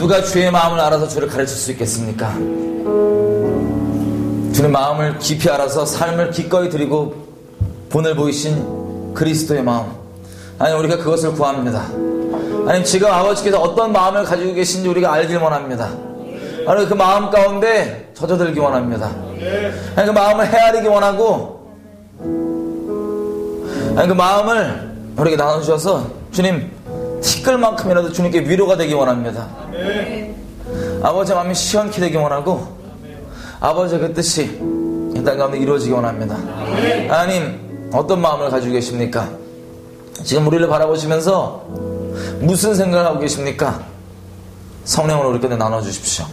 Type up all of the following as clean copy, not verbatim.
누가 주의 마음을 알아서 주를 가르칠 수 있겠습니까? 주님 마음을 깊이 알아서 삶을 기꺼이 드리고 본을 보이신 그리스도의 마음, 하나님 우리가 그것을 구합니다. 하나님 지금 아버지께서 어떤 마음을 가지고 계신지 우리가 알길 원합니다. 하나님 그 마음 가운데 젖어들기 원합니다. 하나님 그 마음을 헤아리기 원하고, 하나님 그 마음을 우리에게 나눠주셔서 주님 티끌만큼이라도 주님께 위로가 되기 원합니다. 아버지의 마음이 시원케 되기 원하고, 아버지의 그 뜻이 이 땅 가운데 이루어지기 원합니다. 하나님 어떤 마음을 가지고 계십니까? 지금 우리를 바라보시면서 무슨 생각을 하고 계십니까? 성령으로 우리 곁에 나눠주십시오.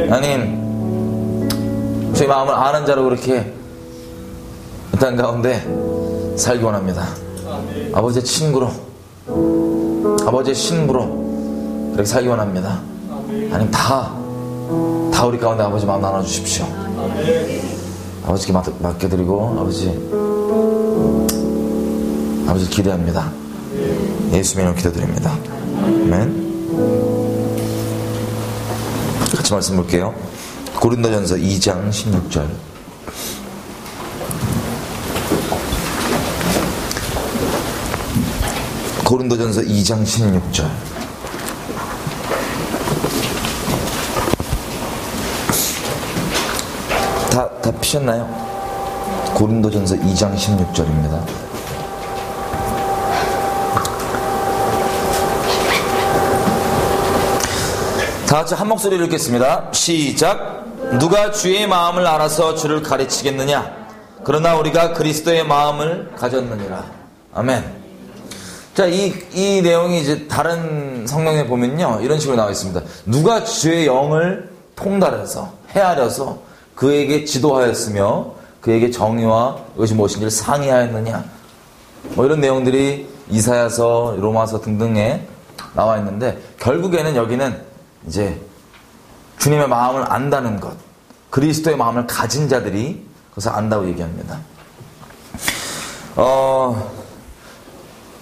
하나님 저희 마음을 아는 자로 그렇게 이 땅 가운데 살기 원합니다. 아버지의 친구로, 아버지의 신부로 그렇게 살기 원합니다. 하나님 다 우리 가운데 아버지 마음 나눠주십시오. 아버지께 맡겨드리고 아버지 기대합니다. 예수님의 이름으로 기도드립니다. 아멘. 같이 말씀 볼게요. 고린도전서 2장 16절. 고린도전서 2장 16절. 다 피셨나요? 고린도전서 2장 16절입니다. 다같이 한 목소리로 읽겠습니다. 시작. 누가 주의 마음을 알아서 주를 가르치겠느냐? 그러나 우리가 그리스도의 마음을 가졌느니라. 아멘. 자, 이 내용이 이제 다른 성경에 보면요, 이런 식으로 나와 있습니다. 누가 주의 영을 통달해서 헤아려서 그에게 지도하였으며 그에게 정의와 이것이 무엇인지를 상의하였느냐, 뭐 이런 내용들이 이사야서, 로마서 등등에 나와 있는데, 결국에는 여기는 이제 주님의 마음을 안다는 것, 그리스도의 마음을 가진 자들이 그것을 안다고 얘기합니다.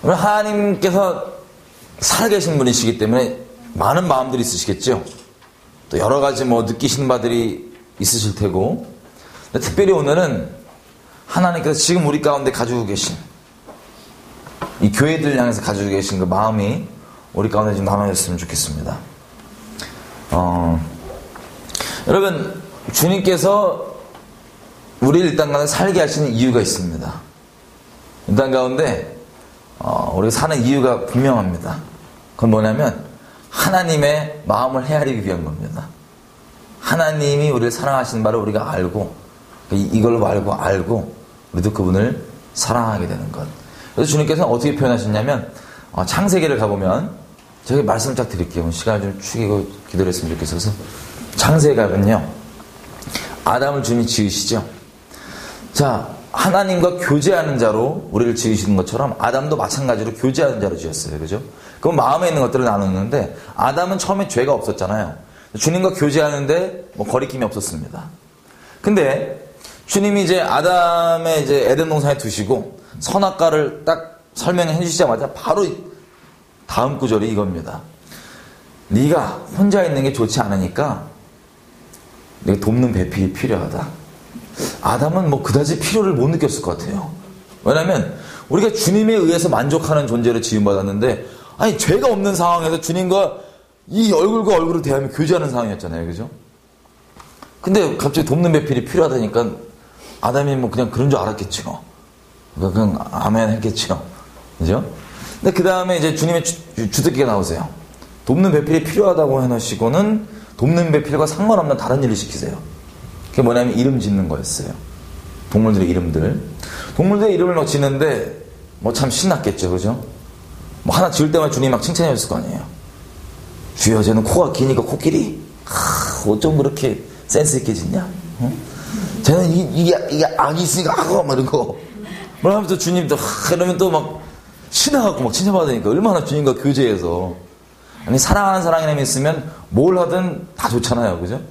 하나님께서 살아계신 분이시기 때문에 많은 마음들이 있으시겠죠. 또 여러 가지 느끼시는 바들이 있으실 테고, 특별히 오늘은 하나님께서 지금 우리 가운데 가지고 계신, 이 교회들 향해서 가지고 계신 그 마음이 우리 가운데 좀 나눠졌으면 좋겠습니다. 여러분, 주님께서 우리를 이 땅 가운데 살게 하시는 이유가 있습니다. 이 땅 가운데 우리가 사는 이유가 분명합니다. 그건 뭐냐면 하나님의 마음을 헤아리기 위한 겁니다. 하나님이 우리를 사랑하시는 바를 우리가 알고, 이걸 알고 우리도 그분을 사랑하게 되는 것. 그래서 주님께서는 어떻게 표현하셨냐면, 창세기를 가보면, 제가 말씀을 쫙 드릴게요. 시간을 좀 축이고 기도를 했으면 좋겠어서. 창세기 가면요, 아담을 주님이 지으시죠. 자, 하나님과 교제하는 자로 우리를 지으시는 것처럼 아담도 마찬가지로 교제하는 자로 지었어요. 그죠? 그럼 마음에 있는 것들을 나누는데, 아담은 처음에 죄가 없었잖아요. 주님과 교제하는데 거리낌이 없었습니다. 근데 주님이 이제 아담의 이제 에덴 동산에 두시고 선악과를 딱 설명해 주시자마자 바로 다음 구절이 이겁니다. 네가 혼자 있는 게 좋지 않으니까 내가 돕는 배필이 필요하다. 아담은 그다지 필요를 못 느꼈을 것 같아요. 왜냐하면 우리가 주님에 의해서 만족하는 존재로 지음받았는데, 아니 죄가 없는 상황에서 주님과 이 얼굴과 얼굴을 대하며 교제하는 상황이었잖아요. 그죠? 근데 갑자기 돕는 배필이 필요하다니까 아담이 그냥 그런 줄 알았겠죠. 그냥 아멘 했겠죠. 그죠? 근데 그 다음에 이제 주님의 주특기가 나오세요. 돕는 배필이 필요하다고 해놓으시고는 돕는 배필과 상관없는 다른 일을 시키세요. 그게 뭐냐면 이름 짓는 거였어요. 동물들의 이름들. 동물들의 이름을 짓는데 참 신났겠죠. 그죠? 하나 지을 때만 주님이 막 칭찬해 줬을 거 아니에요. 주여, 쟤는 코가 기니까 코끼리. 어쩜 그렇게 센스 있게 짓냐? 쟤는 이게 악이 있으니까 악어, 이런 거. 그러면 또 주님도, 그러면 또 신나갖고 칭찬받으니까 얼마나 주님과 교제해서. 아니, 사랑하는 사랑이라면 있으면 뭘 하든 다 좋잖아요. 그죠?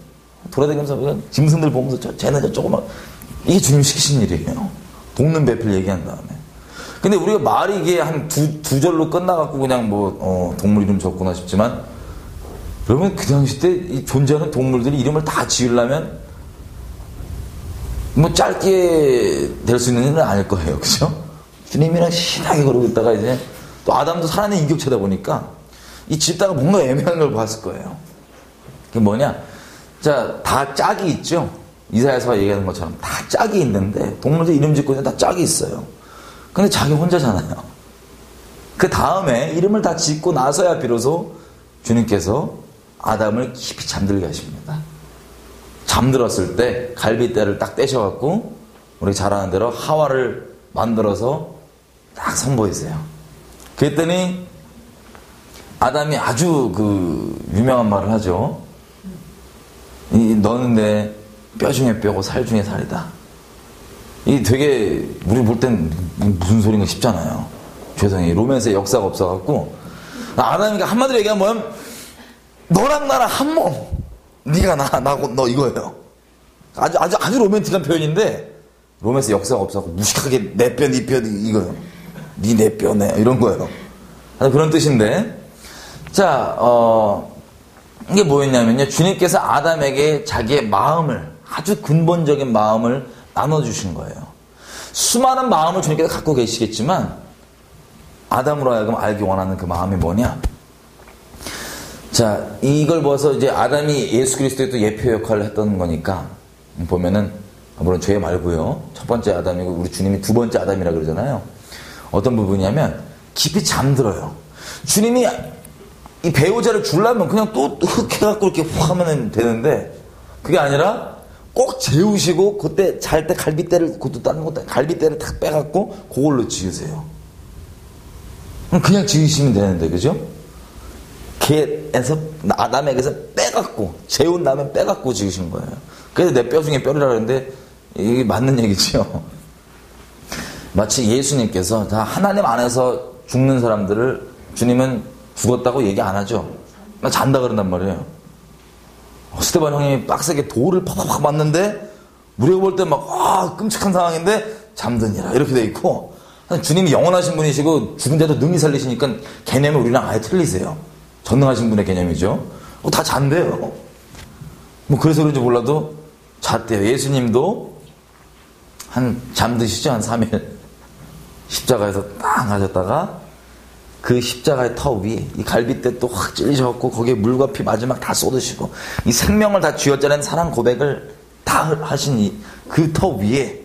돌아다니면서 짐승들 보면서 쟤는 저조그만, 이게 주님 시키신 일이에요. 돕는 배필 얘기한 다음에. 근데 우리가 말이 이게 한 두 절로 끝나갖고 그냥 동물 이름 적구나 싶지만, 여러분 그 당시 때 이 존재하는 동물들이 이름을 다 지으려면 뭐 짧게 될 수 있는 일은 아닐 거예요. 그죠? 주님이랑 신나게 그러고 있다가 이제 또 아담도 살아낸 인격체다 보니까 이 짓다가 뭔가 애매한 걸 봤을 거예요. 그게 뭐냐? 자, 다 짝이 있죠? 이사야서가 얘기하는 것처럼 다 짝이 있는데 동물들 이름 짓고 있는 다 짝이 있어요. 근데 자기 혼자잖아요. 그 다음에 이름을 다 짓고 나서야 비로소 주님께서 아담을 깊이 잠들게 하십니다. 잠들었을 때 갈빗대를 딱 떼셔갖고 우리 잘 아는 대로 하와를 만들어서 딱 선보이세요. 그랬더니 아담이 아주 그 유명한 말을 하죠. 너는 내 뼈 중에 뼈고 살 중에 살이다. 이게 되게 우리 볼 땐 무슨 소린가 싶잖아요. 죄송해요. 로맨스의 역사가 없어갖고 아담이가 한마디로 얘기하면 뭐냐면 너랑 나랑 한 몸. 네가 나고 너 이거예요. 아주 로맨틱한 표현인데 로맨스 역사가 없어갖고 무식하게 내 뼈 네 뼈 이거예요. 네 내 뼈 내 이런 거예요. 그런 뜻인데 자 이게 뭐였냐면요. 주님께서 아담에게 자기의 마음을 아주 근본적인 마음을 나눠주신 거예요. 수많은 마음을 주님께서 갖고 계시겠지만 아담으로 하여금 알기 원하는 그 마음이 뭐냐? 자, 이걸 봐서 이제 아담이 예수 그리스도의 또 예표 역할을 했던 거니까 보면은 물론 죄 말고요. 첫 번째 아담이고 우리 주님이 두 번째 아담이라 그러잖아요. 어떤 부분이냐면 깊이 잠들어요. 주님이 이 배우자를 주려면 그냥 또 흑해갖고 이렇게 훅 하면 되는데 그게 아니라 꼭 재우시고 그때 잘 때 갈빗대를 그것도 다른 것도 갈빗대를 탁 빼갖고 그걸로 지으세요. 그냥 지으시면 되는데 그죠? 걔에서 아담에게서 빼갖고 재운 다음에 빼갖고 지으신 거예요. 그래서 내 뼈 중에 뼈리라 그러는데 이게 맞는 얘기죠. 마치 예수님께서 다 하나님 안에서 죽는 사람들을 주님은 죽었다고 얘기 안 하죠. 나 잔다 그런단 말이에요. 스테반 형님이 빡세게 돌을 팍팍팍 맞는데 우리가 볼 때 막 끔찍한 상황인데 잠드니라 이렇게 돼 있고 주님이 영원하신 분이시고 죽은 자도 능히 살리시니까 개념이 우리랑 아예 틀리세요. 전능하신 분의 개념이죠. 다 잔대요. 뭐 그래서 그런지 몰라도 잤대요. 예수님도 한 잠드시죠. 한 3일 십자가에서 딱 하셨다가 그 십자가의 터 위에 이 갈빗대 또 확 찔리셔갖고 거기에 물과 피 마지막 다 쏟으시고 이 생명을 다 쥐어짜낸 사랑 고백을 다 하신 그 터 위에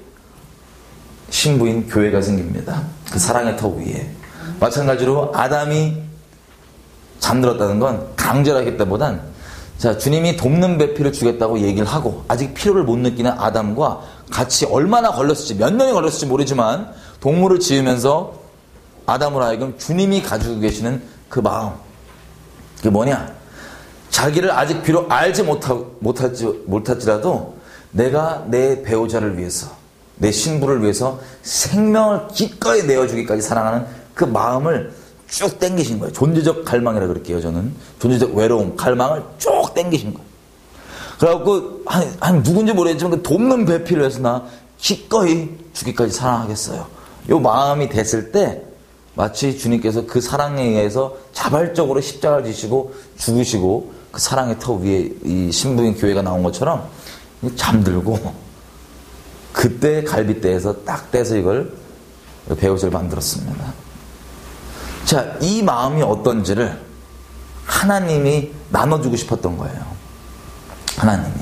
신부인 교회가 생깁니다. 그 사랑의 터 위에. 마찬가지로 아담이 잠들었다는 건 강제로 하겠다보단 자 주님이 돕는 배필을 주겠다고 얘기를 하고 아직 필요를 못 느끼는 아담과 같이 얼마나 걸렸을지 몇 년이 걸렸을지 모르지만 동물을 지으면서 아담으로 하여금 주님이 가지고 계시는 그 마음 그게 뭐냐 자기를 아직 비록 알지 못할지라도 내가 내 배우자를 위해서 내 신부를 위해서 생명을 기꺼이 내어주기까지 사랑하는 그 마음을 쭉 땡기신 거예요. 존재적 갈망이라 그럴게요. 저는 존재적 외로움, 갈망을 쭉 땡기신 거예요. 그래갖고 한 누군지 모르겠지만 그 돕는 배필을 해서 나 기꺼이 주기까지 사랑하겠어요. 이 마음이 됐을 때 마치 주님께서 그 사랑에 의해서 자발적으로 십자가를 지시고 죽으시고 그 사랑의 터 위에 이 신부인 교회가 나온 것처럼 잠들고 그때 갈빗대에서 딱 떼서 이걸 배우자를 만들었습니다. 자, 이 마음이 어떤지를 하나님이 나눠주고 싶었던 거예요. 하나님이.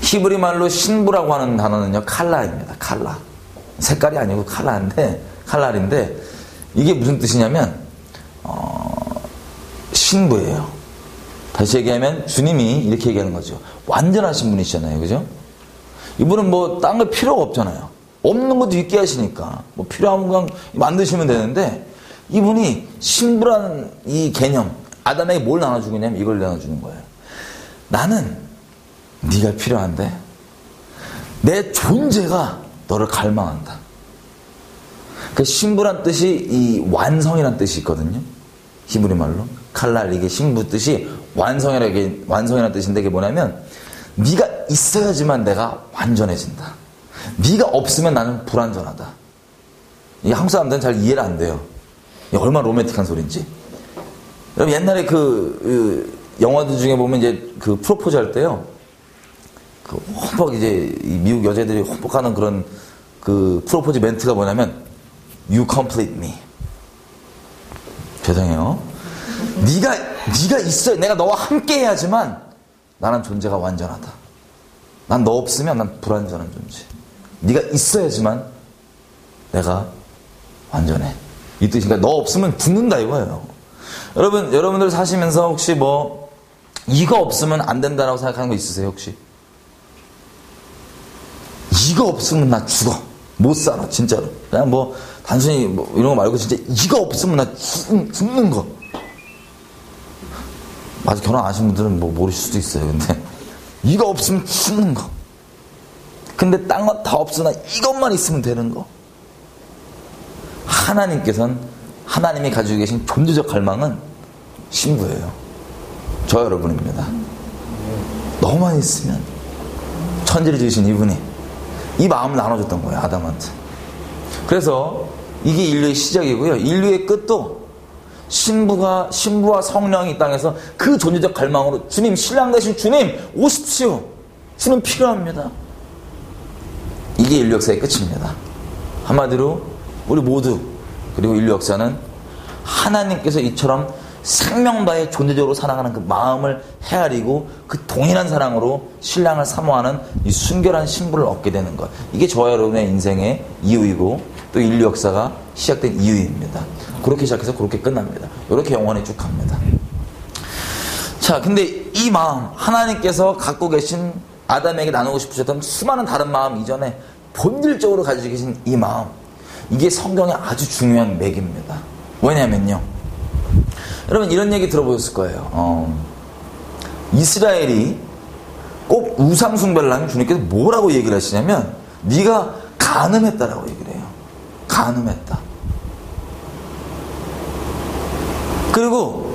히브리 말로 신부라고 하는 단어는요, 칼라입니다. 칼라. 색깔이 아니고 칼날인데, 이게 무슨 뜻이냐면, 신부예요. 다시 얘기하면 주님이 이렇게 얘기하는 거죠. 완전하신 분이시잖아요. 그죠? 이분은 뭐, 딴 거 필요가 없잖아요. 없는 것도 있게 하시니까. 뭐, 필요한 건 만드시면 되는데, 이분이 신부라는 이 개념, 아담에게 뭘 나눠주고 있냐면 이걸 나눠주는 거예요. 나는 네가 필요한데 내 존재가 너를 갈망한다. 그 신부란 뜻이 이 완성이란 뜻이 있거든요. 히브리 말로 칼날 이게 신부 뜻이 완성이라는 뜻인데 이게 뭐냐면 네가 있어야지만 내가 완전해진다. 네가 없으면 나는 불완전하다. 이 한국 사람들은 잘 이해를 안 돼요. 얼마나 로맨틱한 소리인지. 여러분 옛날에 영화들 중에 보면 이제 그 프로포즈 할 때요. 그 험벅 이제 미국 여자들이 험벅하는 그런 그 프로포즈 멘트가 뭐냐면 You complete me. 죄송해요. 네가 있어야 내가 너와 함께 해야지만 나는 존재가 완전하다. 난 너 없으면 난 불완전한 존재. 네가 있어야지만 내가 완전해. 이 뜻이니까 너 없으면 죽는다 이거예요. 여러분들 사시면서 혹시 뭐 이거 없으면 안 된다라고 생각하는 거 있으세요 혹시? 이거 없으면 나 죽어. 못 살아 진짜로. 그냥 뭐 단순히 뭐 이런 거 말고 진짜 이거 없으면 나 죽는 거. 맞아, 결혼 안 하신 분들은 뭐 모르실 수도 있어요. 근데 이거 없으면 죽는 거. 근데 딴 건 다 없으나 이것만 있으면 되는 거. 하나님께서는 하나님이 가지고 계신 존재적 갈망은 신부예요. 저 여러분입니다. 너만 있으면 천지를 지으신 이분이 이 마음을 나눠줬던 거예요, 아담한테. 그래서 이게 인류의 시작이고요. 인류의 끝도 신부와 성령이 이 땅에서 그 존재적 갈망으로 주님, 신랑 되신 주님 오십시오. 주님 필요합니다. 이게 인류 역사의 끝입니다. 한마디로 우리 모두 그리고 인류 역사는 하나님께서 이처럼 생명과의 존재적으로 사랑하는 그 마음을 헤아리고 그 동일한 사랑으로 신랑을 사모하는 이 순결한 신부를 얻게 되는 것. 이게 저와 여러분의 인생의 이유이고 또 인류 역사가 시작된 이유입니다. 그렇게 시작해서 그렇게 끝납니다. 이렇게 영원히 쭉 갑니다. 자, 근데 이 마음, 하나님께서 갖고 계신 아담에게 나누고 싶으셨던 수많은 다른 마음 이전에 본질적으로 가지고 계신 이 마음, 이게 성경의 아주 중요한 맥입니다. 왜냐면요, 여러분 이런 얘기 들어보셨을 거예요. 이스라엘이 꼭 우상 숭배를 하면 주님께서 뭐라고 얘기를 하시냐면 네가 간음했다라고 얘기를 해요. 간음했다. 그리고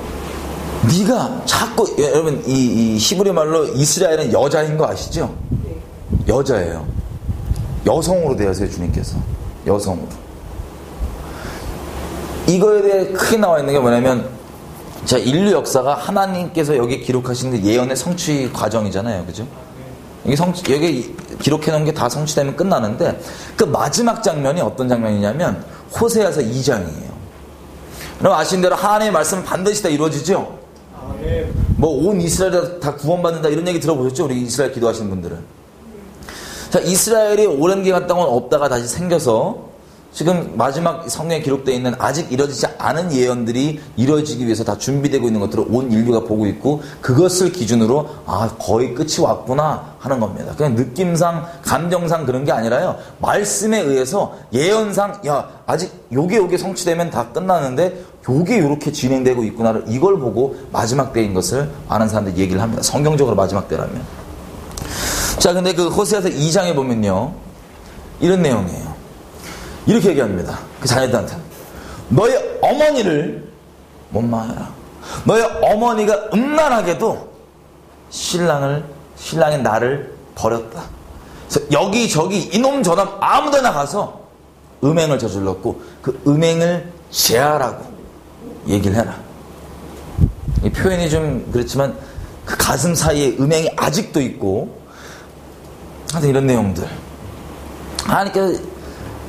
네가 자꾸, 여러분 이 히브리 말로 이스라엘은 여자인 거 아시죠? 여자예요. 여성으로 되어서요, 주님께서. 여성으로. 이거에 대해 크게 나와 있는 게 뭐냐면, 자, 인류 역사가 하나님께서 여기 기록하신 그 예언의 성취 과정이잖아요. 그죠? 여기 기록해 놓은 게 다 성취되면 끝나는데, 그 마지막 장면이 어떤 장면이냐면, 호세아서 2장이에요. 여러분 아시는 대로 하나님의 말씀은 반드시 다 이루어지죠? 뭐 온 이스라엘이 다 구원받는다 이런 얘기 들어보셨죠? 우리 이스라엘 기도하시는 분들은. 자, 이스라엘이 오랜 기간 동안 없다가 다시 생겨서 지금 마지막 성경에 기록되어 있는 아직 이루어지지 않은 예언들이 이루어지기 위해서 다 준비되고 있는 것들을 온 인류가 보고 있고, 그것을 기준으로 아, 거의 끝이 왔구나 하는 겁니다. 그냥 느낌상, 감정상 그런 게 아니라요, 말씀에 의해서 예언상, 야, 아직 요게 성취되면 다 끝나는데 요게 요렇게 진행되고 있구나를, 이걸 보고 마지막 때인 것을 아는 사람들이 얘기를 합니다. 성경적으로 마지막 때라면. 자, 근데 그 호세아서 2장에 보면요, 이런 내용이에요. 이렇게 얘기합니다. 그 자녀들한테. 너의 어머니를 원망해라. 너의 어머니가 음란하게도 신랑의 나를 버렸다. 그래서 여기저기 이놈 저놈 아무데나 가서 음행을 저질렀고 그 음행을 제하라고 얘기를 해라. 이 표현이 좀 그렇지만 그 가슴 사이에 음행이 아직도 있고, 하여튼 이런 내용들. 하나님께서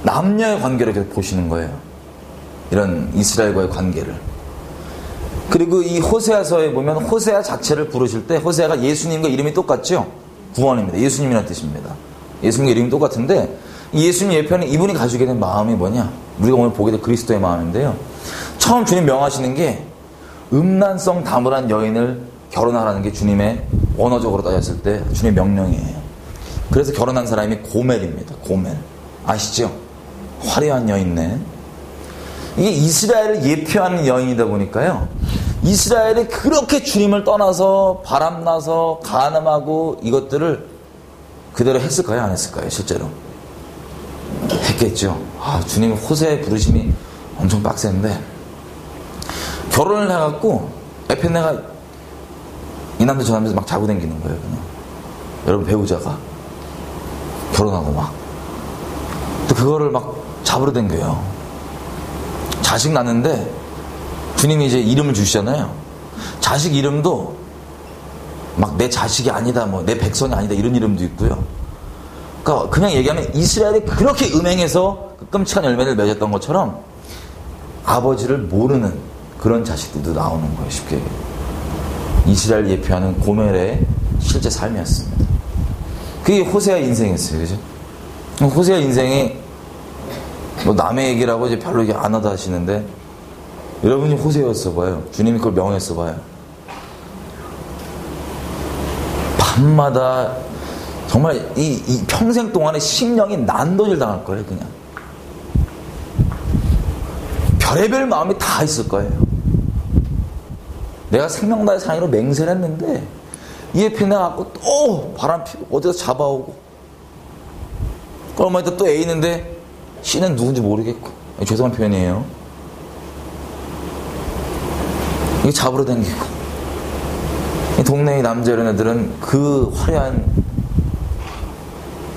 남녀의 관계를 계속 보시는 거예요. 이런 이스라엘과의 관계를. 그리고 이 호세아서에 보면 호세아 자체를 부르실 때 호세아가 예수님과 이름이 똑같죠? 구원입니다. 예수님이라는 뜻입니다. 예수님과 이름이 똑같은데 예수님 예편에 이분이 가지게 된 마음이 뭐냐? 우리가 오늘 보게 될 그리스도의 마음인데요. 처음 주님 명하시는 게 음란성 다물한 여인을 결혼하라는 게 주님의 원어적으로 따졌을 때 주님의 명령이에요. 그래서 결혼한 사람이 고멜입니다. 고멜. 아시죠? 화려한 여인네. 이게 이스라엘을 예표하는 여인이다 보니까요, 이스라엘이 그렇게 주님을 떠나서 바람나서 간음하고 이것들을 그대로 했을까요? 안 했을까요? 실제로 했겠죠. 아, 주님 호세의 부르심이 엄청 빡센데, 결혼을 해갖고 에펜네가 이 남자 저 남자 막 자고 다니는 거예요. 그냥. 여러분 배우자가 결혼하고 막 또 그거를 막 잡으러 댕겨요. 자식 낳는데 주님이 이제 이름을 주시잖아요. 자식 이름도 막 내 자식이 아니다, 뭐 내 백성이 아니다 이런 이름도 있고요. 그러니까 그냥 얘기하면 이스라엘이 그렇게 음행해서 그 끔찍한 열매를 맺었던 것처럼 아버지를 모르는 그런 자식들도 나오는 거예요. 쉽게 얘기해요. 이스라엘 예표하는 고멜의 실제 삶이었습니다. 그게 호세아 인생이었어요. 그죠? 호세아 인생이 뭐 남의 얘기라고 이제 별로 이게 안 하다 하시는데 여러분이 호세아였어 봐요. 주님이 그걸 명했어 봐요. 밤마다 정말 이 평생 동안에 심령이 난도질 당할 거예요. 그냥 별의별 마음이 다 있을 거예요. 내가 생명나의 상의로 맹세를 했는데 이 옆에 내가 갖고 또 바람 피고 어디서 잡아오고 얼마 있다 또 애 있는데 씨는 누군지 모르겠고 죄송한 표현이에요. 이게 잡으러 다니고 이 동네의 남자 이런 애들은 그 화려한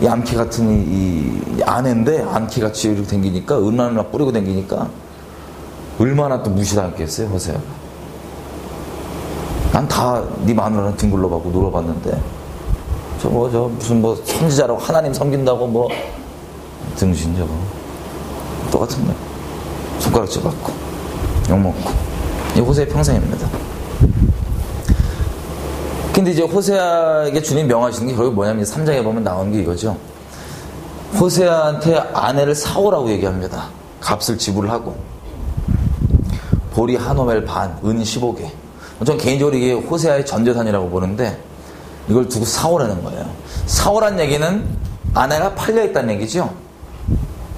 이 암캐 같은 이 아내인데 암캐같이 이렇게 댕기니까 은하나 뿌리고 댕기니까 얼마나 또 무시당했겠어요. 호세아가. 난 다 네 마누라랑 뒹굴러가고 놀아봤는데 저 무슨 뭐 선지자라고 하나님 섬긴다고 뭐 등신 저거 똑같은 거예요. 손가락질 받고 욕먹고 이 호세아의 평생입니다. 근데 이제 호세아에게 주님 명하시는 게 결국 뭐냐면 3장에 보면 나오는 게 이거죠. 호세아한테 아내를 사오라고 얘기합니다. 값을 지불하고 보리 한 호멜 반, 은 15개. 전 개인적으로 이게 호세아의 전재산이라고 보는데 이걸 두고 사오라는 거예요. 사오란 얘기는 아내가 팔려있다는 얘기죠.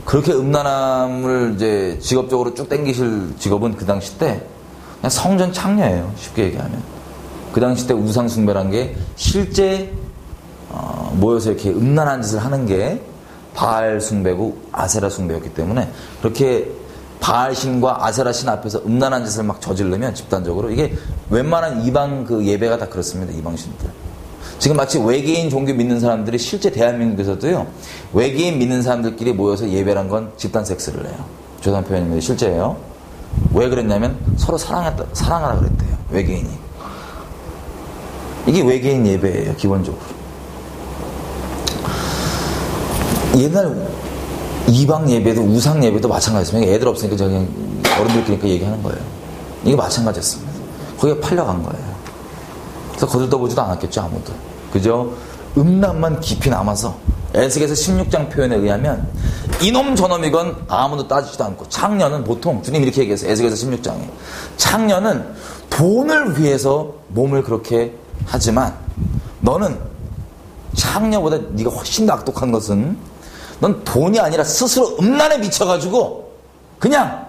그렇게 음란함을 이제 직업적으로 쭉 땡기실 직업은 그 당시 때 그냥 성전 창녀예요. 쉽게 얘기하면. 그 당시 때 우상 숭배란 게 실제 모여서 이렇게 음란한 짓을 하는 게 바알 숭배고 아세라 숭배였기 때문에 그렇게 바알 신과 아세라 신 앞에서 음란한 짓을 막 저지르면 집단적으로 이게 웬만한 이방 그 예배가 다 그렇습니다. 이방 신들. 지금 마치 외계인 종교 믿는 사람들이 실제 대한민국에서도요. 외계인 믿는 사람들끼리 모여서 예배란 건 집단 섹스를 해요. 죄송한 표현입니다. 실제예요. 왜 그랬냐면 서로 사랑하라 그랬대요. 외계인이. 이게 외계인 예배예요. 기본적으로. 옛날 이방 예배도 우상 예배도 마찬가지였습니다. 애들 없으니까 그냥 어른들끼리 얘기하는 거예요. 이게 마찬가지였습니다. 거기에 팔려간 거예요. 그래서 거들떠보지도 않았겠죠. 아무도. 그저 음란만 깊이 남아서 에스겔서 16장 표현에 의하면 이놈 저놈이건 아무도 따지지도 않고 창녀는 보통 주님이 이렇게 얘기했어요. 에스겔서 16장에 창녀는 돈을 위해서 몸을 그렇게 하지만 너는 창녀보다 네가 훨씬 더 악독한 것은 넌 돈이 아니라 스스로 음란에 미쳐가지고 그냥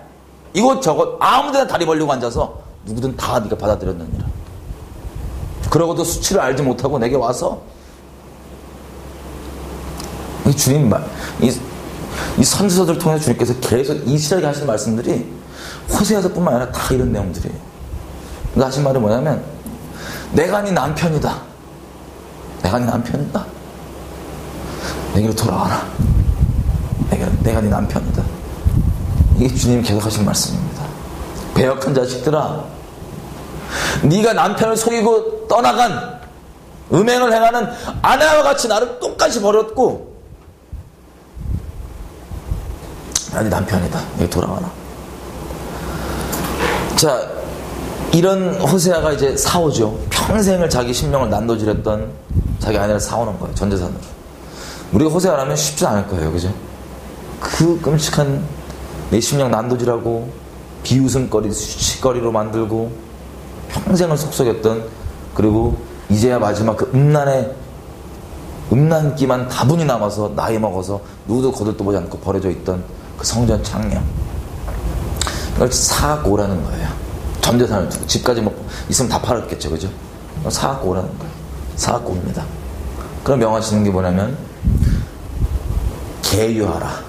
이것저것 아무데나 다리 벌리고 앉아서 누구든 다 네가 받아들였느니라. 그러고도 수치를 알지 못하고 내게 와서 이 주님 말, 이 선지서들 통해서 주님께서 계속 이스라엘에게 하신 말씀들이 호세아서뿐만 아니라 다 이런 내용들이에요. 그러니까 하신 말이 뭐냐면 내가 네 남편이다. 내가 네 남편이다. 내게로 돌아와라. 내가 네 남편이다. 이게 주님이 계속 하신 말씀입니다. 배역한 자식들아, 네가 남편을 속이고 떠나간 음행을 행하는 아내와 같이 나를 똑같이 버렸고 내가 네 남편이다. 여기 돌아와라. 자, 이런 호세아가 이제 사오죠. 평생을 자기 심령을 난도질했던 자기 아내를 사오는 거예요. 전재산으로. 우리가 호세아라면 쉽지 않을 거예요. 그죠? 그 끔찍한 내 심령 난도질하고 비웃음거리, 수치거리로 만들고 평생을 속썩였던, 그리고 이제야 마지막 그 음란기만 다분히 남아서 나이 먹어서 누구도 거들떠보지 않고 버려져 있던 그 성전 창녀, 이걸 사갖고 오라는 거예요. 전재산을 두고. 집까지 뭐 있으면 다 팔았겠죠. 그죠? 사갖고 오라는 거예요. 사갖고 옵니다. 그럼 명하시는 게 뭐냐면 계유하라.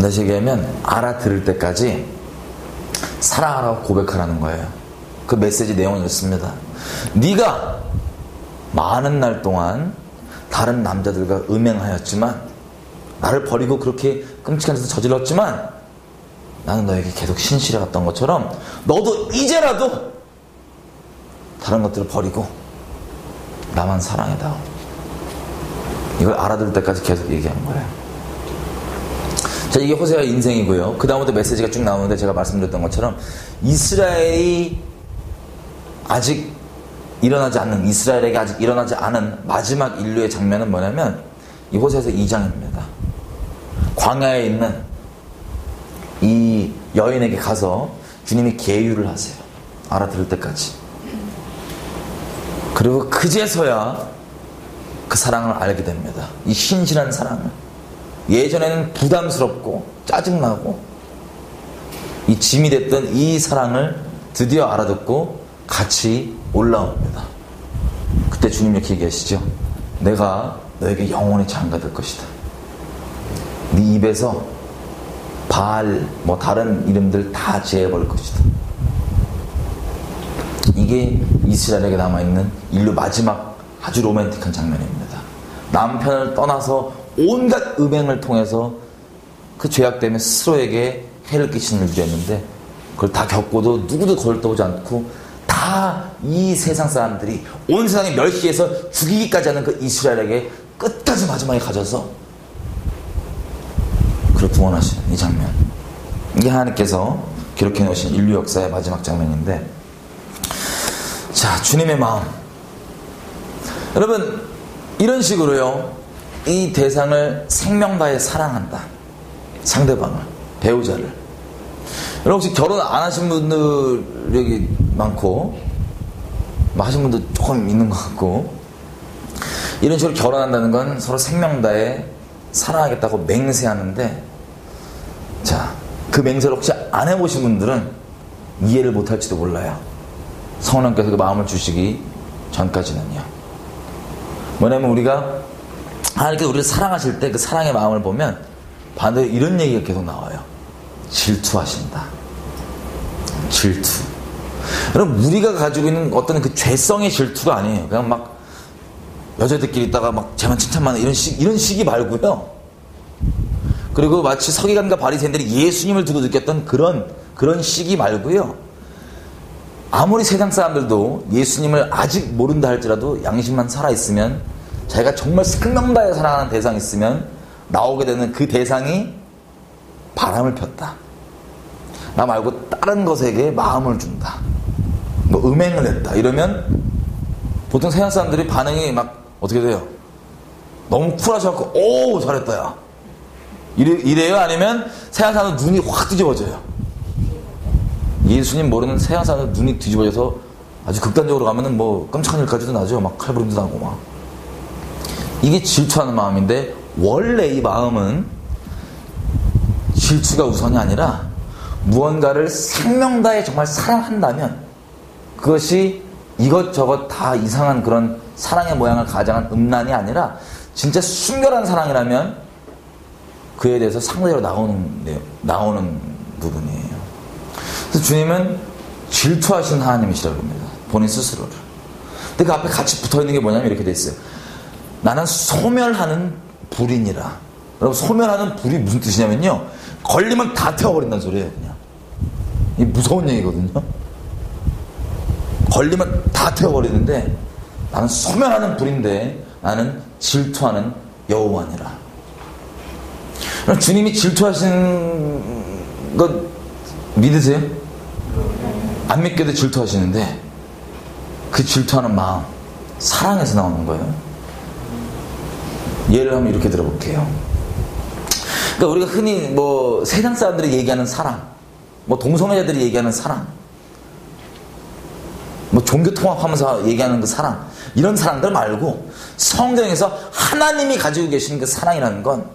다시 얘기하면 알아들을 때까지 사랑하라고 고백하라는 거예요. 그 메시지 내용은 이렇습니다. 네가 많은 날 동안 다른 남자들과 음행하였지만, 나를 버리고 그렇게 끔찍한 짓을 저질렀지만 나는 너에게 계속 신실해 갔던 것처럼 너도 이제라도 다른 것들을 버리고 나만 사랑해다오. 이걸 알아들 때까지 계속 얘기하는 거예요. 자, 이게 호세아의 인생이고요. 그 다음부터 메시지가 쭉 나오는데 제가 말씀드렸던 것처럼 이스라엘이 아직 일어나지 않는, 이스라엘에게 아직 일어나지 않은 마지막 인류의 장면은 뭐냐면 이 호세아서 2장입니다. 광야에 있는 이 여인에게 가서 주님이 계유를 하세요. 알아들을 때까지. 그리고 그제서야 그 사랑을 알게 됩니다. 이 신실한 사랑을. 예전에는 부담스럽고 짜증나고 이 짐이 됐던 이 사랑을 드디어 알아듣고 같이 올라옵니다. 그때 주님 이렇게 얘기하시죠. 내가 너에게 영원히 장가될 것이다. 네 입에서 바알, 다른 이름들 다 제해버릴 것이다. 이게 이스라엘에게 남아있는 인류 마지막 아주 로맨틱한 장면입니다. 남편을 떠나서 온갖 음행을 통해서 그 죄악 때문에 스스로에게 해를 끼치는 일도 했는데 그걸 다 겪고도 누구도 거들떠보지 않고 다 이 세상 사람들이 온 세상에 멸시해서 죽이기까지 하는 그 이스라엘에게 끝까지 마지막에 가져서 그를 구원하시는 이 장면. 이게 하나님께서 기록해 놓으신 인류 역사의 마지막 장면인데, 자, 주님의 마음. 여러분, 이런 식으로요, 이 대상을 생명 다해 사랑한다. 상대방을, 배우자를. 여러분, 혹시 결혼 안 하신 분들 여기 많고, 하신 분도 조금 있는 것 같고, 이런 식으로 결혼한다는 건 서로 생명 다해 사랑하겠다고 맹세하는데, 자, 그 맹세를 혹시 안 해보신 분들은 이해를 못할지도 몰라요. 성령께서 그 마음을 주시기 전까지는요. 뭐냐면 우리가 하나님께서 우리를 사랑하실 때 그 사랑의 마음을 보면 반대로 이런 얘기가 계속 나와요. 질투하신다. 질투. 여러분, 우리가 가지고 있는 어떤 그 죄성의 질투가 아니에요. 그냥 막 여자들끼리 있다가 막 쟤만 칭찬만 이런 식이 말고요. 그리고 마치 서기관과 바리새인들이 예수님을 두고 느꼈던 그런 시기 말고요. 아무리 세상 사람들도 예수님을 아직 모른다 할지라도 양심만 살아있으면, 자기가 정말 생명 다해 사랑하는 대상이 있으면 나오게 되는 그 대상이 바람을 폈다. 나 말고 다른 것에게 마음을 준다. 음행을 했다. 이러면 보통 세상 사람들이 반응이 막 어떻게 돼요? 너무 쿨하셔갖고 오 잘했다 야. 이래요? 아니면 세상 사람들 눈이 확 뒤집어져요. 예수님 모르는 세상 사람들 눈이 뒤집어져서 아주 극단적으로 가면은 끔찍한 일까지도 나죠. 막 칼부림도 나고 막. 이게 질투하는 마음인데, 원래 이 마음은 질투가 우선이 아니라 무언가를 생명 다해 정말 사랑한다면 그것이 이것저것 다 이상한 그런 사랑의 모양을 가장한 음란이 아니라 진짜 순결한 사랑이라면 그에 대해서 상대로 나오는 부분이에요. 그래서 주님은 질투하신 하나님이시라고 합니다. 본인 스스로를. 근데 그 앞에 같이 붙어있는 게 뭐냐면 이렇게 돼 있어요. 나는 소멸하는 불이니라. 여러분, 소멸하는 불이 무슨 뜻이냐면요, 걸리면 다 태워버린다는 소리예요. 그냥 이 무서운 얘기거든요. 걸리면 다 태워버리는데 나는 소멸하는 불인데 나는 질투하는 여호와니라. 주님이 질투하시는 것 믿으세요? 안 믿게도 질투하시는데 그 질투하는 마음, 사랑에서 나오는 거예요. 예를 한번 이렇게 들어볼게요. 그러니까 우리가 흔히 세상 사람들이 얘기하는 사랑, 동성애자들이 얘기하는 사랑, 종교 통합하면서 얘기하는 그 사랑, 이런 사랑들 말고 성경에서 하나님이 가지고 계시는 그 사랑이라는 건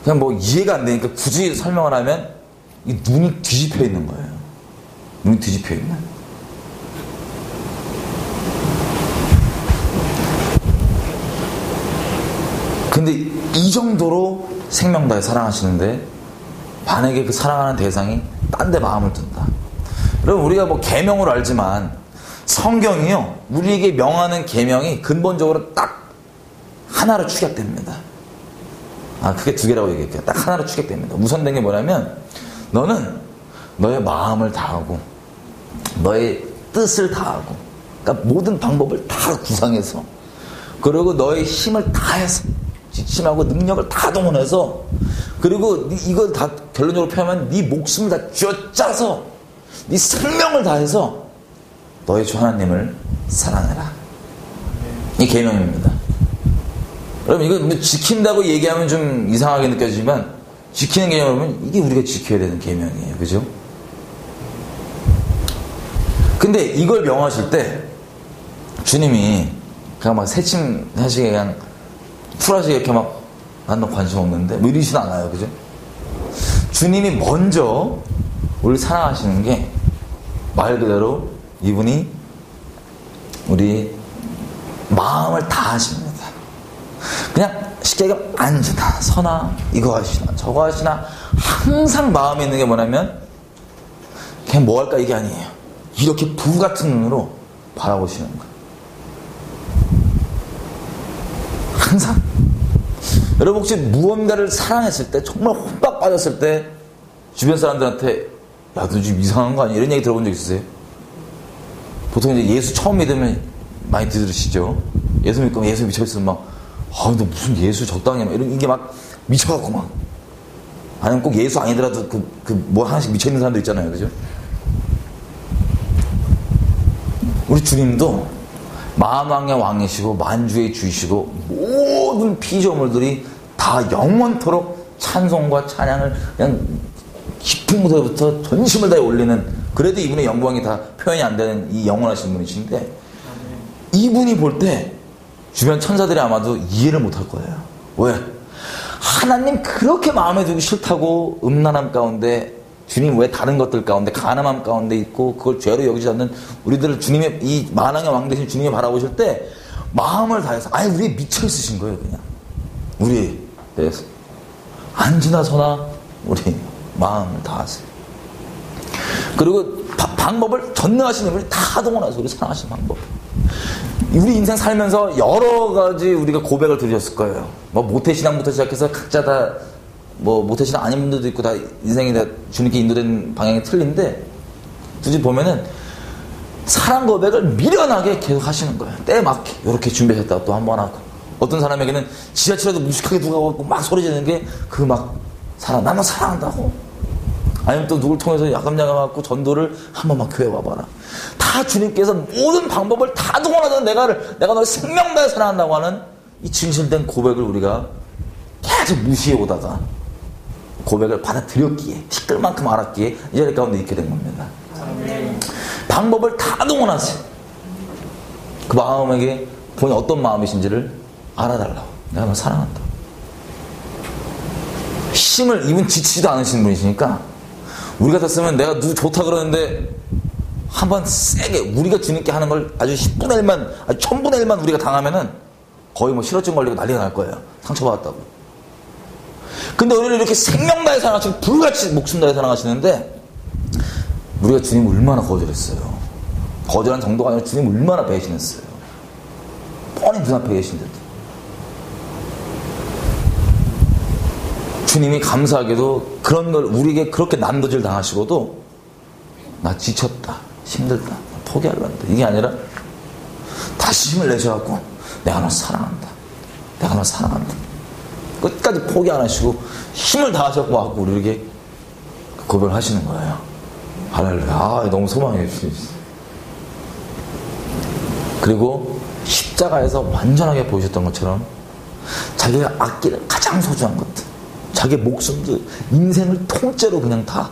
그냥 이해가 안 되니까 굳이 설명을 하면 이 눈이 뒤집혀 있는 거예요. 눈이 뒤집혀 있는. 근데 이 정도로 생명 다해 사랑하시는데 만약에 그 사랑하는 대상이 딴 데 마음을 둔다. 여러분, 우리가 계명으로 알지만 성경이요, 우리에게 명하는 계명이 근본적으로 딱 하나로 축약됩니다. 크게 두 개라고 얘기할게요. 딱 하나로 축약됩니다. 우선된 게 뭐냐면, 너는 너의 마음을 다하고 너의 뜻을 다하고, 그러니까 모든 방법을 다 구상해서, 그리고 너의 힘을 다해서, 지침하고 능력을 다 동원해서, 그리고 이걸 다 결론적으로 표현하면 네 목숨을 다 쥐어짜서 네 생명을 다해서 너의 주 하나님을 사랑해라. 이 계명입니다. 여러분, 이거 뭐 지킨다고 얘기하면 좀 이상하게 느껴지지만 지키는 계명이면 이게 우리가 지켜야 되는 계명이에요. 그죠? 근데 이걸 명하실 때 주님이 그냥 막 새침하시게 그냥 쿨하시게 이렇게 막 난 너 관심 없는데 뭐 이러시진 않아요. 그죠? 주님이 먼저 우리를 사랑하시는 게 말 그대로 이분이 우리 마음을 다 하십니다. 그냥 쉽게 얘기하면 앉으나 서나 이거 하시나 저거 하시나 항상 마음에 있는 게 뭐냐면 그냥 뭐 할까 이게 아니에요. 이렇게 불 같은 눈으로 바라보시는 거예요. 항상. 여러분 혹시 무언가를 사랑했을 때 정말 혼박 빠졌을 때 주변 사람들한테 야 너 지금 이상한 거 아니야? 이런 얘기 들어본 적 있으세요? 보통 이제 예수 처음 믿으면 많이 들으시죠? 예수 믿고 예수 미쳐있으면 막 아 너 무슨 예수 적당히 막 이런 이게 막 미쳐갖고 막 아니면 꼭 예수 아니더라도 뭐 하나씩 미쳐있는 사람들 있잖아요. 그죠? 우리 주님도 만왕의 왕이시고 만주의 주이시고 모든 피조물들이 다 영원토록 찬송과 찬양을 그냥 깊은 곳에부터 전심을 다해 올리는, 그래도 이분의 영광이 다 표현이 안 되는 이 영원하신 분이신데 이분이 볼 때 주변 천사들이 아마도 이해를 못할 거예요. 왜? 하나님 그렇게 마음에 두기 싫다고 음란함 가운데 주님 왜 다른 것들 가운데 가늠함 가운데 있고 그걸 죄로 여기지 않는 우리들을 주님의 이 만왕의 왕 되신 주님이 바라보실 때 마음을 다해서 아예 우리에 미쳐 있으신 거예요. 그냥 우리에 대해서 앉으나 서나 우리 마음을 다하세요. 그리고 방법을 전능하신 분이 다 동원해서 우리 사랑하시는 방법. 우리 인생 살면서 여러 가지 우리가 고백을 들으셨을 거예요. 뭐 모태신앙부터 시작해서 각자 다 뭐 모태신앙 아닌 분들도 있고 다 인생이 다 주님께 인도된 방향이 틀린데 굳이 보면은 사랑 고백을 미련하게 계속 하시는 거예요. 때에 맞게 이렇게 준비하셨다가 또 한 번 하고, 어떤 사람에게는 지하철에도 무식하게 누가 오고 막 소리 지르는 게 그 막 사랑, 나만 사랑한다고. 아니면 또 누굴 통해서 야금야금 갖고 전도를 한번 막 교회 와봐라. 다 주님께서 모든 방법을 다 동원하던 내가 너를 생명 다해 사랑한다고 하는 이 진실된 고백을 우리가 계속 무시해 오다가 고백을 받아들였기에, 티끌 만큼 알았기에 이 자리 가운데 있게 된 겁니다. 방법을 다 동원하세요. 그 마음에게 본인이 어떤 마음이신지를 알아달라고. 내가 너 사랑한다. 힘을, 이분 지치지도 않으시는 분이시니까 우리 같았으면 내가 누구 좋다 그러는데 한번 세게 우리가 주님께 하는 걸 아주 10분의 1만, 아주 1000분의 1만 우리가 당하면은 거의 뭐 실어증 걸리고 난리가 날 거예요. 상처받았다고. 근데 우리를 이렇게 생명 다해 사랑하시고 불같이 목숨 다해 사랑하시는데 우리가 주님을 얼마나 거절했어요. 거절한 정도가 아니라 주님을 얼마나 배신했어요. 뻔히 눈앞에 계신데도. 주님이 감사하게도 그런 걸 우리에게 그렇게 난도질 당하시고도 나 지쳤다, 힘들다, 포기하려한다 이게 아니라 다시 힘을 내셔갖고 내가 너 사랑한다, 내가 너 사랑한다, 끝까지 포기 안 하시고 힘을 다하셔서 와갖고 우리에게 고백을 하시는 거예요. 할렐루야. 아, 너무 소망해 주시죠. 그리고 십자가에서 완전하게 보여줬던 것처럼 자기가 아끼는 가장 소중한 것들, 자기 목숨도 인생을 통째로 그냥 다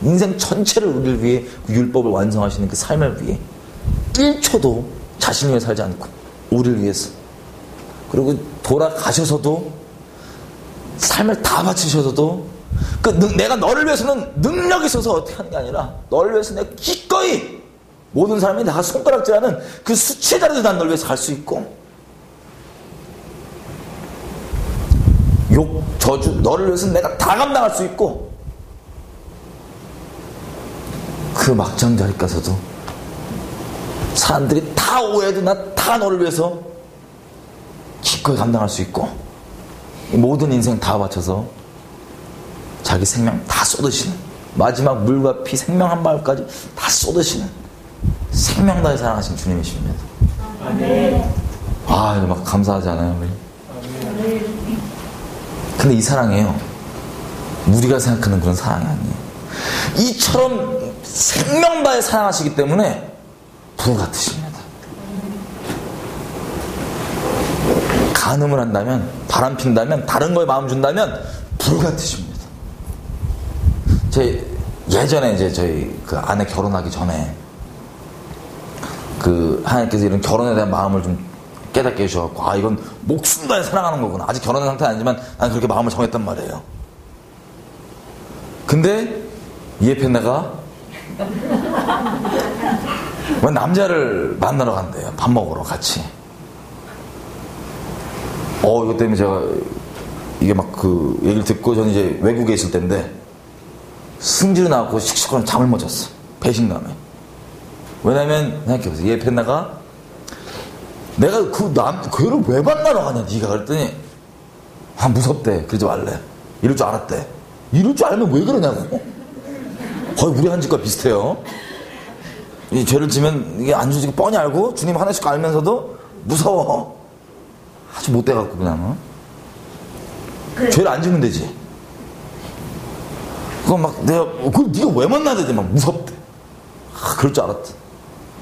인생 전체를 우리를 위해 그 율법을 완성하시는 그 삶을 위해 1초도 자신을 위해 살지 않고 우리를 위해서, 그리고 돌아가셔서도 삶을 다 바치셔서도 내가 너를 위해서는 능력이 있어서 어떻게 하는 게 아니라 너를 위해서 내가 기꺼이 모든 사람이 다 손가락질하는 그 수치의 자리도 난 너를 위해서 갈 수 있고, 욕, 저주, 너를 위해서는 내가 다 감당할 수 있고, 그 막장 자리 가서도 사람들이 다 오해해도 나 다 너를 위해서 기꺼이 감당할 수 있고, 모든 인생 다 바쳐서 자기 생명 다 쏟으시는, 마지막 물과 피 생명 한 방울까지 다 쏟으시는 생명 다해 사랑하신 주님이십니다. 아, 이거 막 감사하지 않아요, 우리? 근데 이 사랑이에요, 우리가 생각하는 그런 사랑이 아니에요. 이처럼 생명 다해 사랑하시기 때문에 불 같으십니다. 간음을 한다면, 바람 핀다면, 다른 거에 마음 준다면 불 같으십니다. 예전에 이제 저희 그 아내 결혼하기 전에 그 하나님께서 이런 결혼에 대한 마음을 좀 깨닫게 해주셔갖고, 아, 이건 목숨 다해 사랑하는 거구나. 아직 결혼한 상태는 아니지만 난 그렇게 마음을 정했단 말이에요. 근데 이 옆에 내가 남자를 만나러 간대요. 밥 먹으러 같이. 이것 때문에 제가 이게 막 그 얘기를 듣고, 저는 이제 외국에 있을 때인데 승질이 나고 씩씩거리면 잠을 못 잤어. 배신감에. 왜냐면 생각해보세요. 이 옆에 내가 그 애를 왜 만나러 가냐 니가. 그랬더니 아, 무섭대. 그러지 말래. 이럴 줄 알았대. 이럴 줄 알면 왜 그러냐고. 거의 우리 한 집과 비슷해요. 이 죄를 지면 이게 안 주지고 뻔히 알고 주님 하나씩 알면서도 무서워. 아주 못돼갖고 그냥 죄를 안 지면 되지. 그거 막 그걸 네가 왜 만나야 되지? 막 무섭대. 아, 그럴 줄 알았지.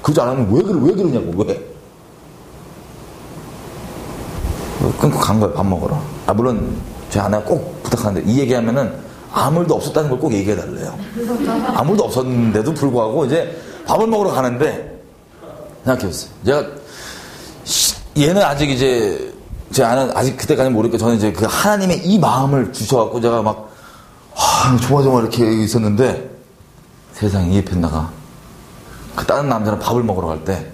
그럴 줄 알았는데 왜 그러냐고. 왜? 끊고 간 거예요. 밥 먹으러. 아, 물론 제 아내가 꼭 부탁하는데 이 얘기하면은 아무 일도 없었다는 걸 꼭 얘기해달래요. 아무 일도 없었는데도 불구하고 이제 밥을 먹으러 가는데, 생각해보세요. 얘는 아직 이제 제 아내는 아직 그때까지 모르니까 저는 이제 그 하나님의 이 마음을 주셔갖고 제가 막 조마조마 이렇게 있었는데, 세상에 이 옆에 그 다른 남자랑 밥을 먹으러 갈 때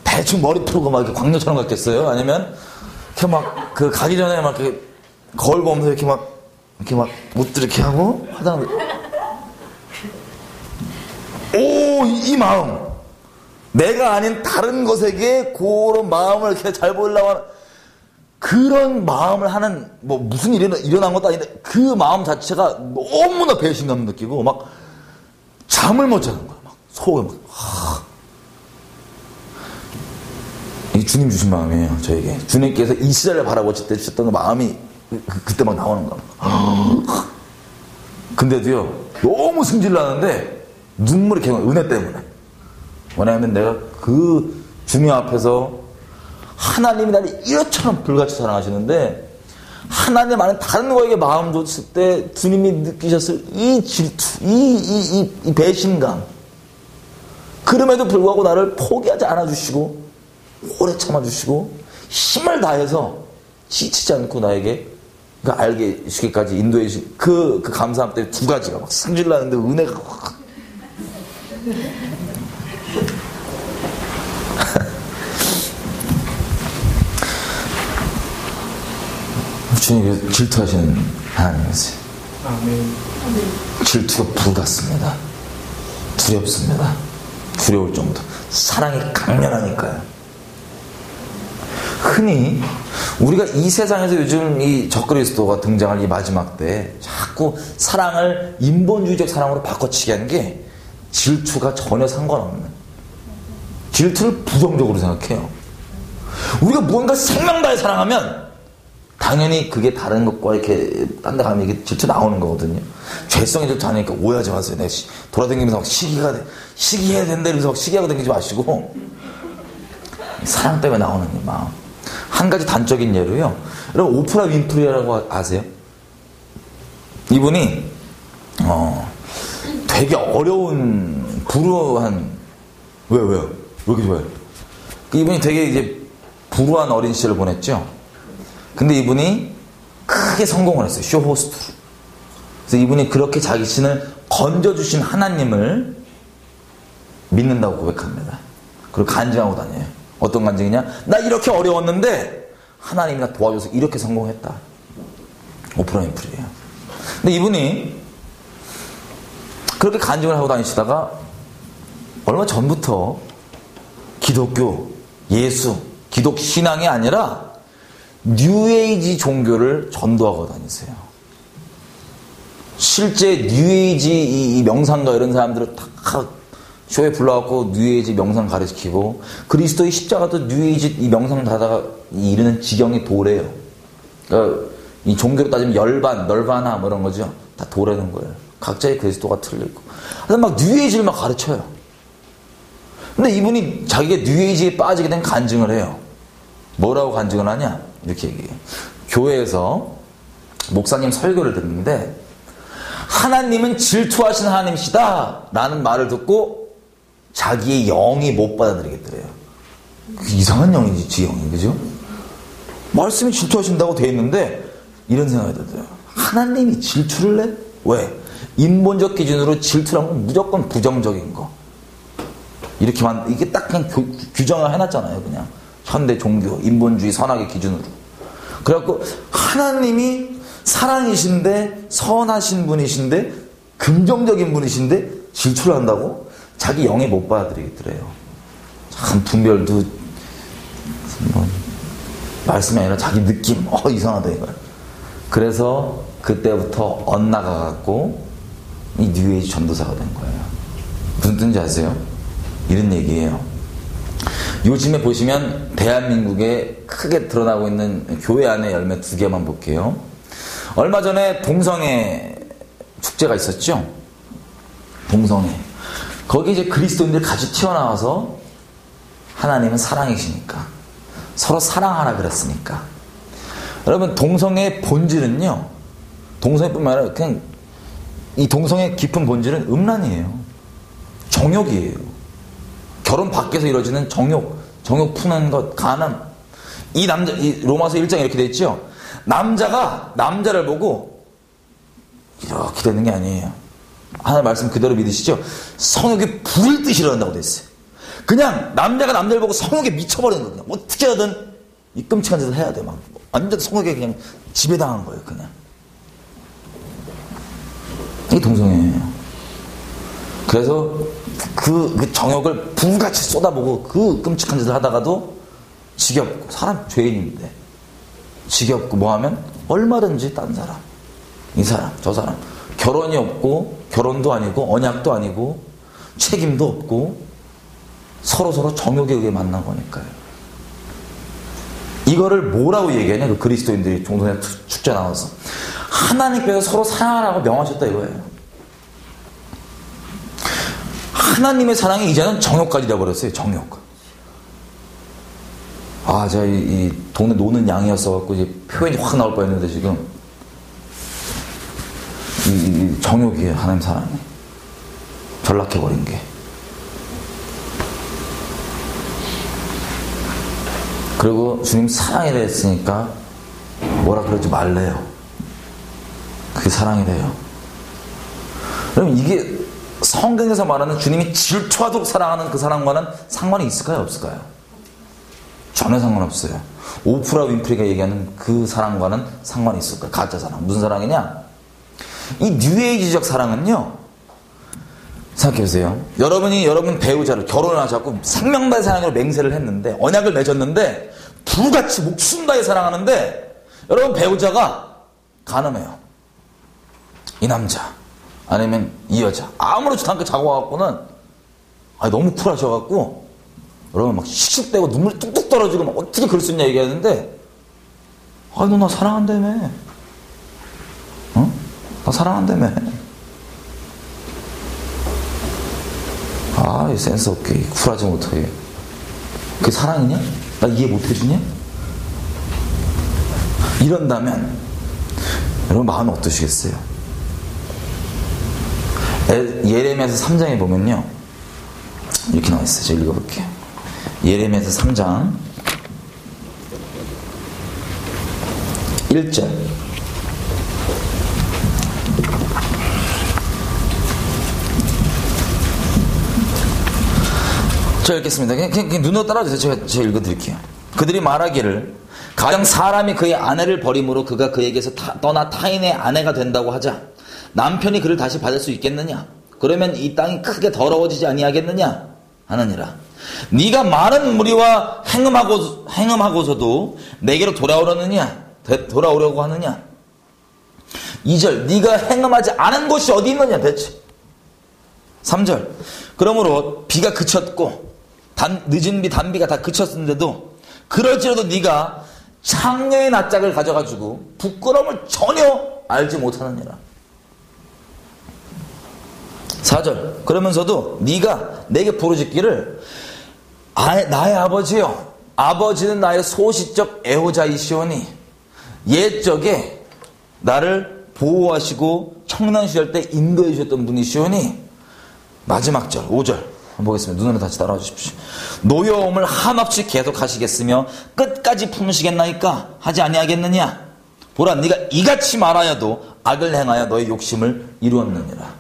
대충 머리 풀고 막 이렇게 광녀처럼 갔겠어요? 아니면 이렇게 막 그 가기 전에 막 이렇게 거울 보면서 이렇게 막 옷들 이렇게 하고 화장을, 이 마음, 내가 아닌 다른 것에게 그런 마음을 이렇게 잘 보이려고 하는 그런 마음을 하는, 뭐 무슨 일이 일어난 것도 아닌데 그 마음 자체가 너무나 배신감 느끼고 막 잠을 못 자는 거야. 막 속에 막 이게 주님 주신 마음이에요. 저에게 주님께서 이 시절을 바라보실 때 주셨던 그 마음이 그때 막 나오는 거야. 근데도요, 너무 승질나는데 눈물이 계속, 은혜 때문에. 왜냐하면 내가 그 주님 앞에서 하나님이 나를 이렇처럼 불같이 사랑하시는데, 하나님 안에 다른 거에게 마음 줬을 때 주님이 느끼셨을 이 질투, 이 배신감, 그럼에도 불구하고 나를 포기하지 않아주시고 오래 참아주시고 힘을 다해서 지치지 않고 나에게 알게 시기까지 인도해 주신 그 감사함 때문에 두 가지가 막 승질나는데 은혜가 확. 주님이 질투하시는 하나님이세요. 질투가 불 같습니다. 두렵습니다. 두려울 정도. 사랑이 강렬하니까요. 흔히 우리가 이 세상에서 요즘 이 적그리스도가 등장할 이 마지막 때 자꾸 사랑을 인본주의적 사랑으로 바꿔치기 하는 게 질투가 전혀 상관없는, 질투를 부정적으로 생각해요. 우리가 무언가 생명 다해 사랑하면 당연히 그게 다른 것과 이렇게 딴 데 가면 이게 질투 나오는 거거든요. 죄성이 질투 하니까 오해하지 마세요. 내가 돌아다니면서 막 시기해야 된다 이러면서 막 시기하고 다니지 마시고, 사랑 때문에 나오는 이 마음. 한 가지 단적인 예로요. 여러분, 오프라 윈프리라고 아세요? 이분이 되게 어려운 불우한, 왜요? 왜 이렇게 좋아요? 이분이 되게 이제 불우한 어린 시절을 보냈죠. 근데 이분이 크게 성공을 했어요. 쇼호스트로. 그래서 이분이 그렇게 자기 신을 건져주신 하나님을 믿는다고 고백합니다. 그리고 간증하고 다녀요. 어떤 간증이냐? 나 이렇게 어려웠는데 하나님이 나 도와줘서 이렇게 성공했다. 오프라 윈프리예요. 근데 이분이 그렇게 간증을 하고 다니시다가 얼마 전부터 기독교, 예수, 기독 신앙이 아니라 뉴에이지 종교를 전도하고 다니세요. 실제 뉴에이지 이 명상가 이런 사람들을 다 쇼에 불러갖고 뉴에이지 명상 가르치고, 그리스도의 십자가도 뉴에이지 이 명상 다다가 이르는 지경이 도래요. 그러니까 이 종교로 따지면 열반, 널바나 뭐 이런 거죠. 다 도래는 거예요. 각자의 그리스도가 틀리고. 그래서 막 뉴에이지를 막 가르쳐요. 근데 이분이 자기가 뉴에이지에 빠지게 된 간증을 해요. 뭐라고 간증을 하냐? 이렇게 얘기해요. 교회에서 목사님 설교를 듣는데, 하나님은 질투하신 하나님이시다 라는 말을 듣고 자기의 영이 못 받아들이겠더래요. 이상한 영이지, 지 영이. 그죠? 말씀이 질투하신다고 돼 있는데 이런 생각이 들어요. 하나님이 질투를 내? 왜? 인본적 기준으로 질투란 건 무조건 부정적인 거. 이렇게만, 이게 딱 그냥 규정을 해놨잖아요. 그냥 현대 종교, 인본주의 선악의 기준으로. 그래갖고 하나님이 사랑이신데, 선하신 분이신데, 긍정적인 분이신데 질투를 한다고? 자기 영이 못 받아들이겠더래요. 참 분별도 뭐 말씀이 아니라 자기 느낌, 이상하다 이거야. 그래서 그때부터 엇나가갖고 이 뉴에이지 전도사가 된 거예요. 무슨 뜻인지 아세요? 이런 얘기예요. 요즘에 보시면 대한민국에 크게 드러나고 있는 교회 안에 열매 2개만 볼게요. 얼마 전에 동성애 축제가 있었죠? 동성애. 거기 이제 그리스도인들이 같이 튀어나와서 하나님은 사랑이시니까, 서로 사랑하라 그랬으니까. 여러분, 동성애의 본질은요, 동성애뿐만 아니라 그냥 이 동성애의 깊은 본질은 음란이에요. 정욕이에요. 결혼 밖에서 이루어지는 정욕 푸는 것, 간음. 이 로마서 1장에 이렇게 돼 있죠? 남자가 남자를 보고 이렇게 되는 게 아니에요. 하나님 말씀 그대로 믿으시죠? 성욕이 불을 듯이 일어난다고 돼 있어요. 그냥 남자가 남자를 보고 성욕에 미쳐버리는 거예요. 어떻게 하든 이 끔찍한 짓을 해야 돼. 막 완전 성욕에 그냥 지배당한 거예요. 그냥. 이게 동성애예요. 그래서 그 정욕을 불같이 쏟아보고 그 끔찍한 짓을 하다가도 지겹고, 사람 죄인인데 지겹고 뭐하면 얼마든지 딴 사람, 이 사람, 저 사람, 결혼이 없고 결혼도 아니고 언약도 아니고 책임도 없고 서로 정욕에 의해 만난 거니까요. 이거를 뭐라고 얘기하냐? 그 그리스도인들이 종소년 축제 나와서 하나님께서 서로 사랑하라고 명하셨다 이거예요. 하나님의 사랑이 이제는 정욕까지 되어버렸어요. 정욕. 제가 이 동네 노는 양이었어갖고 이제 표현이 확 나올 뻔했는데 지금 이 정욕이에요. 하나님 사랑이 전락해버린 게. 그리고 주님 사랑이라 했으니까 뭐라 그러지 말래요. 그게 사랑이래요. 그럼 이게 성경에서 말하는 주님이 질투하도록 사랑하는 그 사랑과는 상관이 있을까요? 없을까요? 전혀 상관없어요. 오프라 윈프리가 얘기하는 그 사랑과는 상관이 있을까요? 가짜 사랑. 무슨 사랑이냐? 이 뉴에이지적 사랑은요, 생각해보세요. 여러분이 여러분 배우자를 결혼을 하셨고 생명다의 사랑으로 맹세를 했는데, 언약을 맺었는데 불같이 목숨 다해 사랑하는데 여러분 배우자가 간음해요. 이 남자 아니면 이 여자 아무렇지도 않게 자고 와갖고는 너무 쿨하셔갖고 여러분 막 씩씩대고 눈물이 뚝뚝 떨어지고 막 어떻게 그럴 수 있냐 얘기하는데, 너 나 사랑한다며. 나 사랑한다며. 이 센스 없게 쿨하지 못하게. 그게 사랑이냐? 나 이해 못해주냐? 이런다면 여러분 마음이 어떠시겠어요? 예레미야서 3장에 보면요, 이렇게 나와있어요. 제가 읽어볼게요. 예레미야서 3장 1절. 제가 읽겠습니다. 그냥 눈으로 따라주세요. 제가 읽어드릴게요. 그들이 말하기를, 가령 사람이 그의 아내를 버림으로 그가 그에게서 떠나 타인의 아내가 된다고 하자 남편이 그를 다시 받을 수 있겠느냐? 그러면 이 땅이 크게 더러워지지 아니하겠느냐? 하느니라. 네가 많은 무리와 행음하고서도 내게로 돌아오려고 하느냐? 2절. 네가 행음하지 않은 곳이 어디 있느냐 대체? 3절. 그러므로 비가 그쳤고 늦은 비 단비가 다 그쳤는데도 그럴지라도 네가 창녀의 낯짝을 가져가지고 부끄러움을 전혀 알지 못하느니라. 4절. 그러면서도 네가 내게 부르짖기를 나의 아버지여, 아버지는 나의 소시적 애호자이시오니 옛적에 나를 보호하시고 청년 시절 때 인도해 주셨던 분이시오니. 마지막 절 5절 한번 보겠습니다. 눈으로 다시 따라와 주십시오. 노여움을 한없이 계속 하시겠으며 끝까지 품으시겠나이까 하지 아니하겠느냐. 보라, 네가 이같이 말하여도 악을 행하여 너의 욕심을 이루었느니라.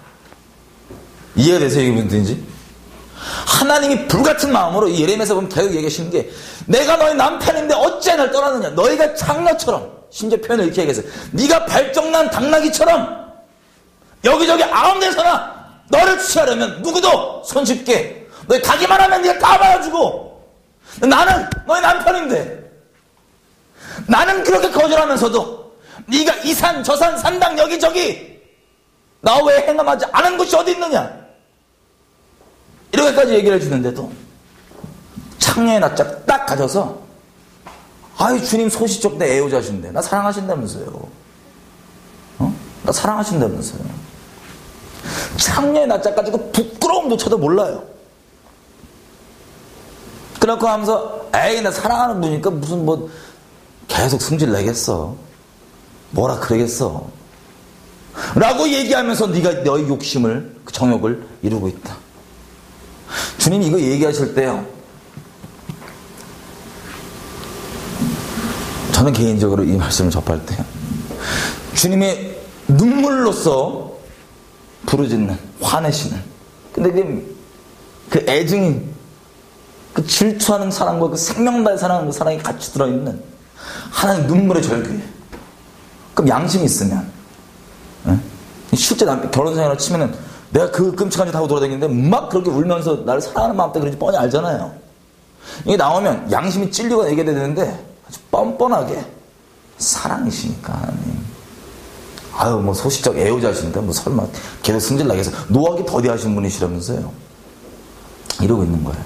이해가 되세요? 이게 무슨 뜻인지? 하나님이 불같은 마음으로 이 예레미야에서 보면 계속 얘기하시는 게, 내가 너의 남편인데 어찌 날 떠나느냐. 너희가 장로처럼, 심지어 표현을 이렇게 얘기했어요. 네가 발정난 당나귀처럼 여기저기 아무 데서나 너를 취하려면 누구도 손쉽게, 너희 가기만 하면 네가 다 받아주고, 나는 너의 남편인데, 나는 그렇게 거절하면서도 네가 이 산 저 산 산당 여기저기 나 외에 행함하지 않은 곳이 어디 있느냐, 이렇게까지 얘기를 해주는데도 창녀의 낯짝 딱 가져서, 아이 주님 소시적 내 애호자신데 나 사랑하신다면서요. 나 사랑하신다면서요. 창녀의 낯짝 가지고 부끄러움조차도 몰라요. 그렇고 하면서 에이 나 사랑하는 분이니까 무슨 뭐 계속 승질 내겠어, 뭐라 그러겠어 라고 얘기하면서 네가 너의 욕심을, 그 정욕을 이루고 있다. 주님이 이거 얘기하실 때요, 저는 개인적으로 이 말씀을 접할 때요, 주님의 눈물로써 부르짖는, 화내시는, 근데 그 애증이, 그 질투하는 사랑과 그 생명 다해 사랑하는 그 사랑이 같이 들어있는 하나님 눈물의 절규에, 그럼 양심이 있으면, 실제 결혼 생활을 치면은 내가 그 끔찍한 짓 하고 돌아다니는데 막 그렇게 울면서 나를 사랑하는 마음 때문에 그런지 뻔히 알잖아요. 이게 나오면 양심이 찔리고 얘기해야 되는데 아주 뻔뻔하게 사랑이시니까 하나님, 아유 뭐 소시적 애호자신데 뭐 설마 계속 승질나게 해서 노하기 더디하신 분이시라면서요, 이러고 있는 거예요.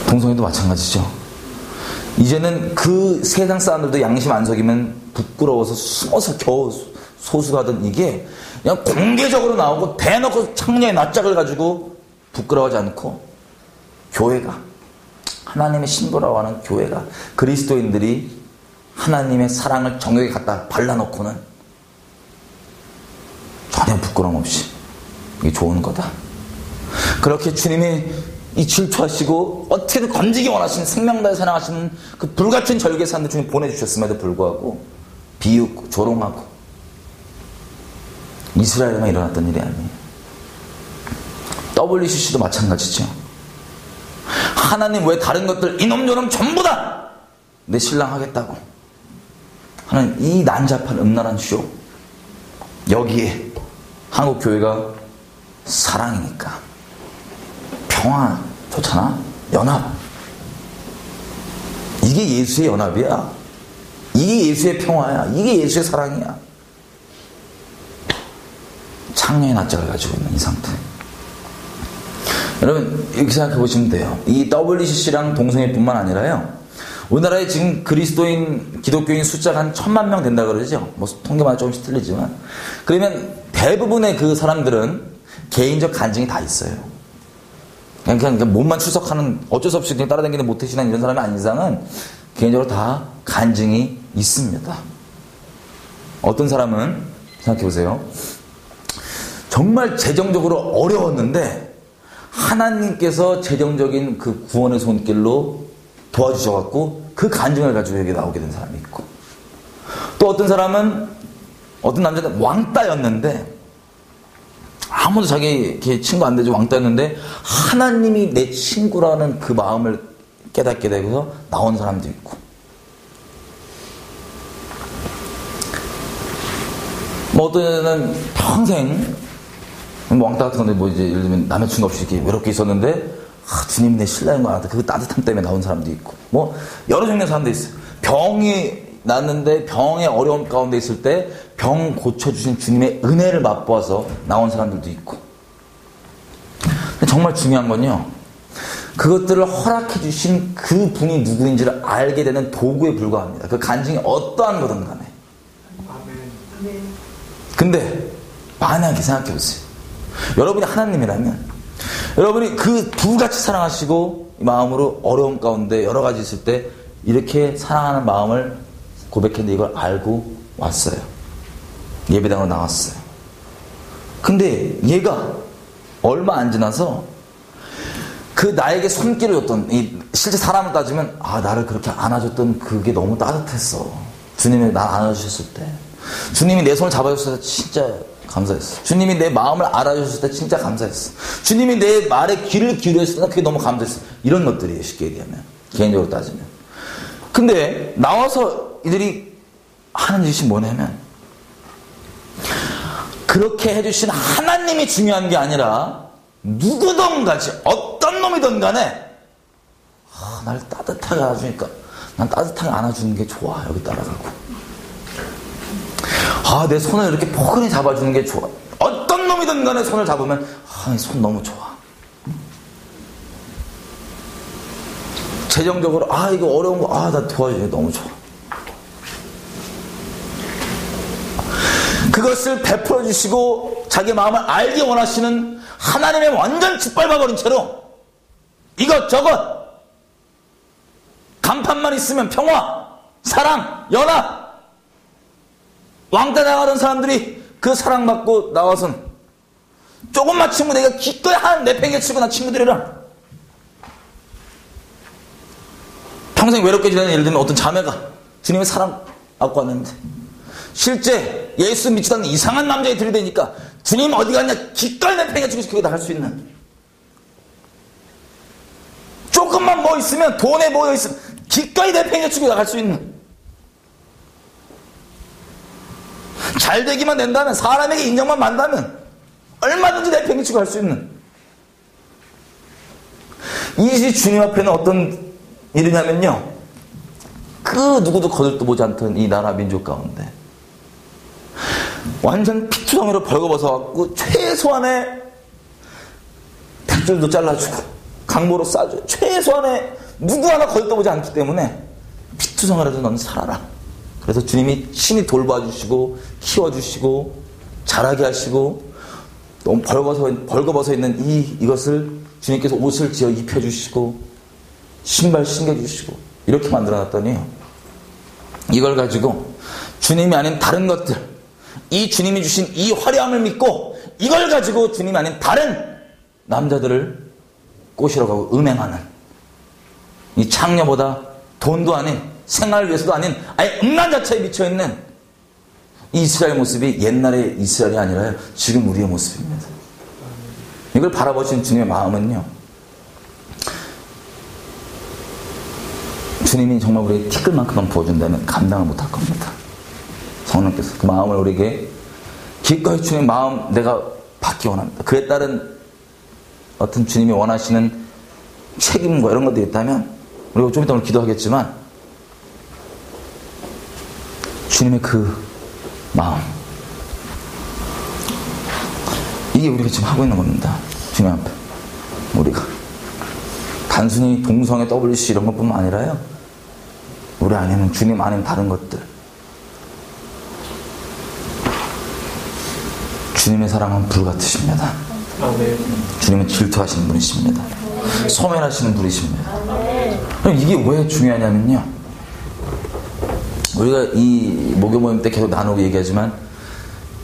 동성애도 마찬가지죠. 이제는 그 세상 사람들도 양심 안 속이면 부끄러워서 숨어서 겨우 소수하던 이게 그냥 공개적으로 나오고 대놓고 창녀의 낯짝을 가지고 부끄러워하지 않고, 교회가, 하나님의 신부라고 하는 교회가, 그리스도인들이 하나님의 사랑을 정욕에 갖다 발라놓고는 전혀 부끄러움 없이 이게 좋은 거다. 그렇게 주님이 이 질투하시고 어떻게든 건지기 원하시는, 생명다해 사랑하시는 그 불같은 절개산을 주님 보내주셨음에도 불구하고 비웃고 조롱하고, 이스라엘에만 일어났던 일이 아니에요. WCC도 마찬가지죠. 하나님 왜 다른 것들 이놈 저놈 전부 다 내 신랑 하겠다고 하는 이 난잡한 음란한 쇼, 여기에 한국 교회가 사랑이니까, 평화 좋잖아, 연합, 이게 예수의 연합이야, 이게 예수의 평화야, 이게 예수의 사랑이야. 창녀의 낯짝을 가지고 있는 이 상태. 여러분 이렇게 생각해 보시면 돼요. 이 WCC랑 동성애뿐만 아니라요, 우리나라에 지금 그리스도인, 기독교인 숫자가 한 1000만 명 된다 그러죠. 뭐 통계마다 조금씩 틀리지만, 그러면 대부분의 그 사람들은 개인적 간증이 다 있어요. 그냥 몸만 출석하는, 어쩔 수 없이 그냥 따라다니는 모태신앙 이런 사람이 아닌 이상은 개인적으로 다 간증이 있습니다. 어떤 사람은 생각해보세요. 정말 재정적으로 어려웠는데 하나님께서 재정적인 그 구원의 손길로 도와주셔갖고 그 간증을 가지고 여기 나오게 된 사람이 있고, 또 어떤 사람은, 어떤 남자는 왕따였는데, 아무도 자기 친구 안 되지 왕따였는데 하나님이 내 친구라는 그 마음을 깨닫게 되고서 나온 사람도 있고, 뭐 어떤 애는 평생 뭐 왕따 같은 건데, 뭐 이제 예를 들면 남자친구 없이 이렇게 외롭게 있었는데, 주님 내 신랑인 것 같아, 그 따뜻함 때문에 나온 사람도 있고, 뭐 여러 종류의 사람도 있어요. 병이 났는데 병의 어려움 가운데 있을 때 병 고쳐주신 주님의 은혜를 맛보아서 나온 사람들도 있고. 근데 정말 중요한 건요, 그것들을 허락해 주신 그 분이 누구인지를 알게 되는 도구에 불과합니다. 그 간증이 어떠한 거든 간에. 근데 만약에 생각해 보세요. 여러분이 하나님이라면, 여러분이 그 불같이 사랑하시고 마음으로 어려움 가운데 여러 가지 있을 때 이렇게 사랑하는 마음을 고백했는데 이걸 알고 왔어요. 예배당으로 나왔어요. 근데 얘가 얼마 안 지나서 그 나에게 손길을 줬던, 실제 사람을 따지면, 나를 그렇게 안아줬던 그게 너무 따뜻했어. 주님이 날 안아주셨을 때, 주님이 내 손을 잡아줬을 때 진짜 감사했어. 주님이 내 마음을 알아주셨을 때 진짜 감사했어. 주님이 내 말에 귀를 기울였을 때 그게 너무 감사했어. 이런 것들이에요, 쉽게 얘기하면, 개인적으로 따지면. 근데 나와서 이들이 하는 짓이 뭐냐면, 그렇게 해주신 하나님이 중요한 게 아니라 누구든 같이 어떤 놈이든 간에 나를 따뜻하게 안아주니까 난 따뜻하게 안아주는 게 좋아. 여기 따라가고, 내 손을 이렇게 포근히 잡아주는 게 좋아. 어떤 놈이든 간에 손을 잡으면 이 손 너무 좋아. 재정적으로 이거 어려운 거 나 도와주는 게 너무 좋아. 그것을 베풀어 주시고 자기 마음을 알기 원하시는 하나님의 완전 짓밟아버린 채로 이것저것 간판만 있으면 평화, 사랑, 연합, 왕따 나가던 사람들이 그 사랑받고 나와선 조금만 친구 내가 기꺼이 한 내팽개 치고 난 친구들이랑 평생 외롭게 지내는, 예를 들면 어떤 자매가 주님의 사랑 받고 왔는데 실제 예수 믿지도 않는 이상한 남자에 들이대니까 주님 어디 갔냐 기꺼이 내팽개 치고 그게 다 할 수 있는, 조금만 뭐 있으면, 돈에 뭐 있으면 기꺼이 내팽개 치고 나갈 수 있는, 잘 되기만 된다면, 사람에게 인정만 받는다면 얼마든지 내팽개 치고 할 수 있는, 이 주님 앞에는 어떤 일이냐면요, 그 누구도 거들떠보지 않던 이 나라 민족 가운데 완전 피투성이로 벌거벗어갖고 최소한의 탯줄도 잘라주고 강모로 싸줘요. 최소한의 누구 하나 거들떠보지 않기 때문에 피투성이라도 넌 살아라. 그래서 주님이 신이 돌봐주시고 키워주시고 자라게 하시고 너무 벌거벗어 있는 이것을 주님께서 옷을 지어 입혀주시고 신발 신겨주시고 이렇게 만들어놨더니 이걸 가지고 주님이 아닌 다른 것들, 이 주님이 주신 이 화려함을 믿고 이걸 가지고 주님이 아닌 다른 남자들을 꼬시러 가고 음행하는, 이 창녀보다 돈도 아닌, 생활을 위해서도 아닌 아예 음란 자체에 미쳐있는 이 이스라엘 모습이 옛날의 이스라엘이 아니라 지금 우리의 모습입니다. 이걸 바라보신 주님의 마음은요, 주님이 정말 우리에게 티끌만큼만 부어준다면 감당을 못할 겁니다. 성령께서 그 마음을 우리에게 기꺼이 주님의 마음 내가 받기 원합니다. 그에 따른 어떤 주님이 원하시는 책임과 이런 것들이 있다면 우리가 좀 이따 오늘 기도하겠지만 주님의 그 마음, 이게 우리가 지금 하고 있는 겁니다. 주님 앞에 우리가 단순히 동성애 WC 이런 것뿐만 아니라요, 우리 안에는 주님 안에는 다른 것들, 주님의 사랑은 불같으십니다. 주님은 질투하시는 분이십니다. 소멸하시는 분이십니다. 그럼 이게 왜 중요하냐면요, 우리가 이 목요 모임 때 계속 나누고 얘기하지만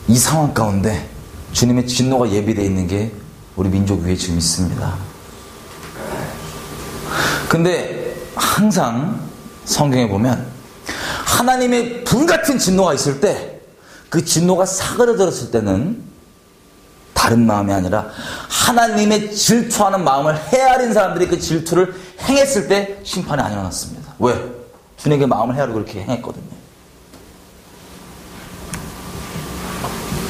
이 상황 가운데 주님의 진노가 예비되어 있는 게 우리 민족 위에 지금 있습니다. 근데 항상 성경에 보면 하나님의 불같은 진노가 있을 때, 그 진노가 사그러들었을 때는 다른 마음이 아니라 하나님의 질투하는 마음을 헤아린 사람들이 그 질투를 행했을 때 심판이 아니어났습니다. 왜? 주님에게 마음을 헤아리고 그렇게 행했거든요.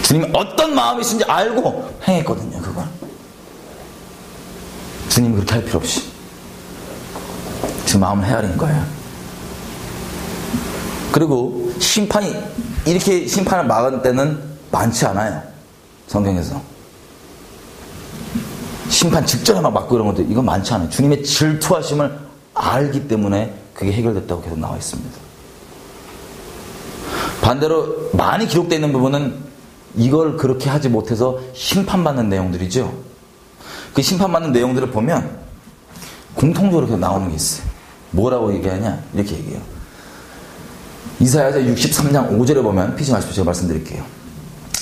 주님이 어떤 마음이신지 알고 행했거든요. 그걸 주님이 그렇게 할 필요 없이 주 마음을 헤아린 거예요. 그리고 심판이 이렇게 심판을 막은 때는 많지 않아요. 성경에서. 심판 직전에 막 막고 이런 것들 이건 많지 않아요. 주님의 질투하심을 알기 때문에 그게 해결됐다고 계속 나와 있습니다. 반대로 많이 기록되어 있는 부분은 이걸 그렇게 하지 못해서 심판받는 내용들이죠. 그 심판받는 내용들을 보면 공통적으로 계속 나오는 게 있어요. 뭐라고 얘기하냐? 이렇게 얘기해요. 이사야서 63장 5절에 보면, 피지 마십시오. 제가 말씀드릴게요.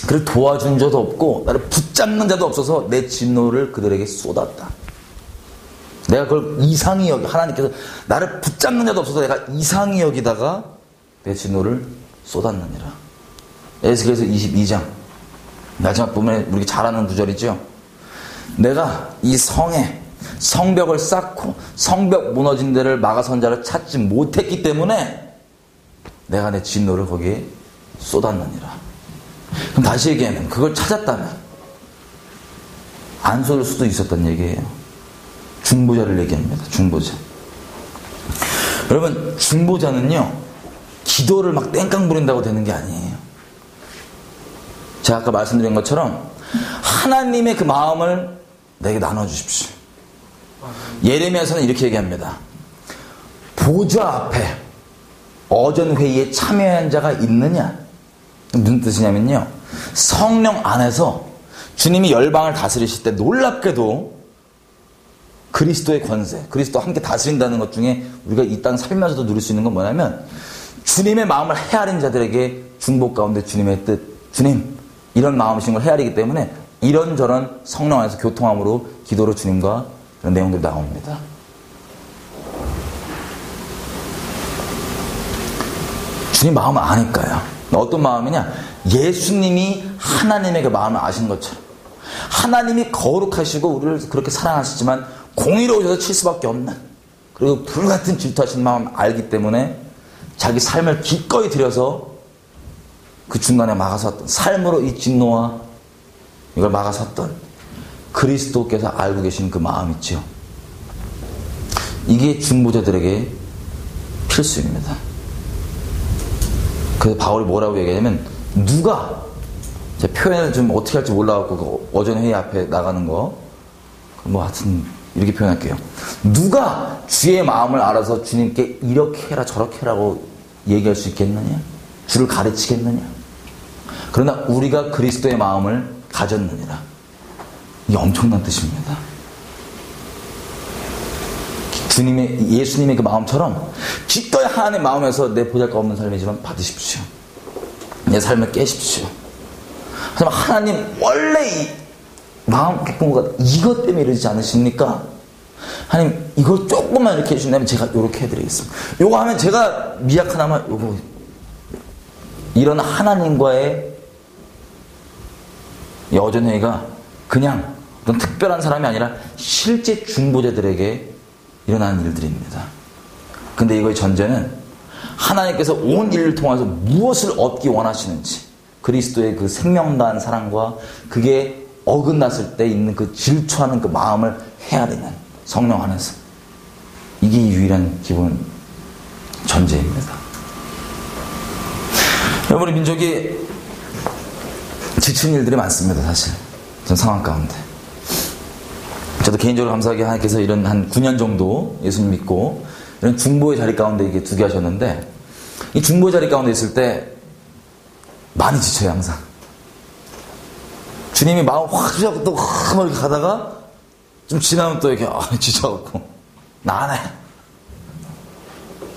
그를 도와준 자도 없고 나를 붙잡는 자도 없어서 내 진노를 그들에게 쏟았다. 내가 그걸 이상히 여기, 하나님께서 나를 붙잡는 자도 없어서 내가 이상히 여기다가 내 진노를 쏟았느니라. 에스겔서 22장 마지막 부분에 우리가 잘 아는 구절이죠. 내가 이 성에 성벽을 쌓고 성벽 무너진 데를 막아선 자를 찾지 못했기 때문에 내가 내 진노를 거기에 쏟았느니라. 그럼 다시 얘기하면 그걸 찾았다면 안 쏟을 수도 있었던 얘기예요. 중보자를 얘기합니다. 중보자. 여러분, 중보자는요 기도를 막 땡깡 부린다고 되는 게 아니에요. 제가 아까 말씀드린 것처럼 하나님의 그 마음을 내게 나눠주십시오. 예레미야서는 이렇게 얘기합니다. 보좌 앞에 어전회의에 참여한 자가 있느냐? 무슨 뜻이냐면요, 성령 안에서 주님이 열방을 다스리실 때 놀랍게도 그리스도의 권세, 그리스도 함께 다스린다는 것 중에 우리가 이 땅 살면서도 누릴 수 있는 건 뭐냐면, 주님의 마음을 헤아린 자들에게 중보 가운데 주님의 뜻, 주님 이런 마음이신 걸 헤아리기 때문에 이런저런 성령 안에서 교통함으로 기도로 주님과 그런 내용들이 나옵니다. 주님 마음을 아니까요. 어떤 마음이냐? 예수님이 하나님의 그 마음을 아시는 것처럼, 하나님이 거룩하시고 우리를 그렇게 사랑하시지만 공의로우셔서 칠 수밖에 없는, 그리고 불같은 질투하시는 마음을 알기 때문에 자기 삶을 기꺼이 들여서 그 중간에 막아섰던, 삶으로 이 진노와 이걸 막아섰던 그리스도께서 알고 계신 그 마음 있죠. 이게 중보자들에게 필수입니다. 그래서 바울이 뭐라고 얘기하냐면, 누가, 제 표현을 좀 어떻게 할지 몰라갖고 그 어전회의 앞에 나가는 거 뭐 하여튼 이렇게 표현할게요. 누가 주의 마음을 알아서 주님께 이렇게 해라 저렇게 해라고 얘기할 수 있겠느냐? 주를 가르치겠느냐? 그러나 우리가 그리스도의 마음을 가졌느니라. 이게 엄청난 뜻입니다. 예수님의 그 마음처럼 기꺼이 하나님의 마음에서 내 보잘것없는 삶이지만 받으십시오. 내 삶을 깨십시오. 하지만 하나님 원래 이 마음 기쁜 것 이것 때문에 이러지 않으십니까? 하나님 이걸 조금만 이렇게 해주신다면 제가 이렇게 해드리겠습니다. 요거 하면 제가 미약하나마 요거, 이런 하나님과의 어전회의가 그냥 어떤 특별한 사람이 아니라 실제 중보자들에게 일어나는 일들입니다. 근데 이거의 전제는 하나님께서 온 일을 통해서 무엇을 얻기 원하시는지, 그리스도의 그 생명다한 사랑과 그게 어긋났을 때 있는 그 질투하는 그 마음을 헤아리는 성령 안에서, 이게 유일한 기본 전제입니다. 우리 민족이 지친 일들이 많습니다. 사실 전 상황 가운데 저도 개인적으로 감사하게 하나님께서 이런 한 9년 정도 예수님 믿고 이런 중보의 자리 가운데 이게 두게 하셨는데, 이 중보의 자리 가운데 있을 때 많이 지쳐요. 항상 주님이 마음 확 주셔서 또 확 이렇게 가다가 좀 지나면 또 이렇게 지쳐갖고 나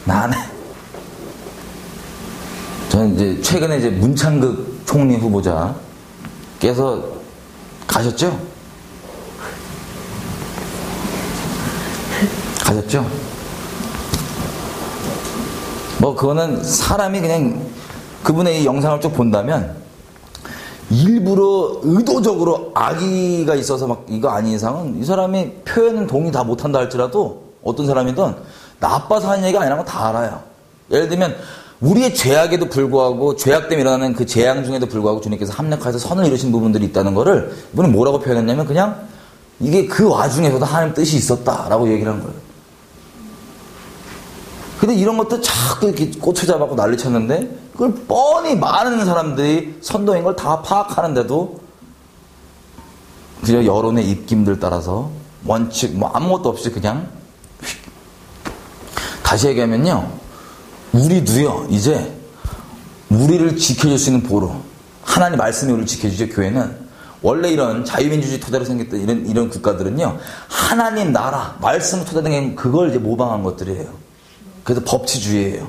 안 해. 저는 이제 최근에 이제 문창극 총리 후보자께서 가셨죠? 뭐 그거는 사람이 그냥 그분의 이 영상을 쭉 본다면 일부러 의도적으로 악의가 있어서 막 이거 아닌 이상은 이 사람이 표현은 동의 다 못한다 할지라도 어떤 사람이든 나빠서 하는 얘기가 아니라는 거 다 알아요. 예를 들면 우리의 죄악에도 불구하고, 죄악 때문에 일어나는 그 재앙 중에도 불구하고 주님께서 합력하셔서 선을 이루신 부분들이 있다는 거를 이분은 뭐라고 표현했냐면, 그냥 이게 그 와중에서도 하나님 뜻이 있었다라고 얘기를 한 거예요. 근데 이런 것도 자꾸 이렇게 꼬투 잡아갖고 난리 쳤는데, 그걸 뻔히 많은 사람들이 선동인 걸 다 파악하는데도, 그냥 여론의 입김들 따라서 원칙, 뭐 아무것도 없이 그냥, 다시 얘기하면요, 우리도요, 이제, 우리를 지켜줄 수 있는 보루, 하나님 말씀이 우리를 지켜주죠. 교회는 원래 이런 자유민주주의 토대로 생겼던 이런 국가들은요, 하나님 나라 말씀을 토대로 된 그걸 이제 모방한 것들이에요. 그래서 법치주의예요.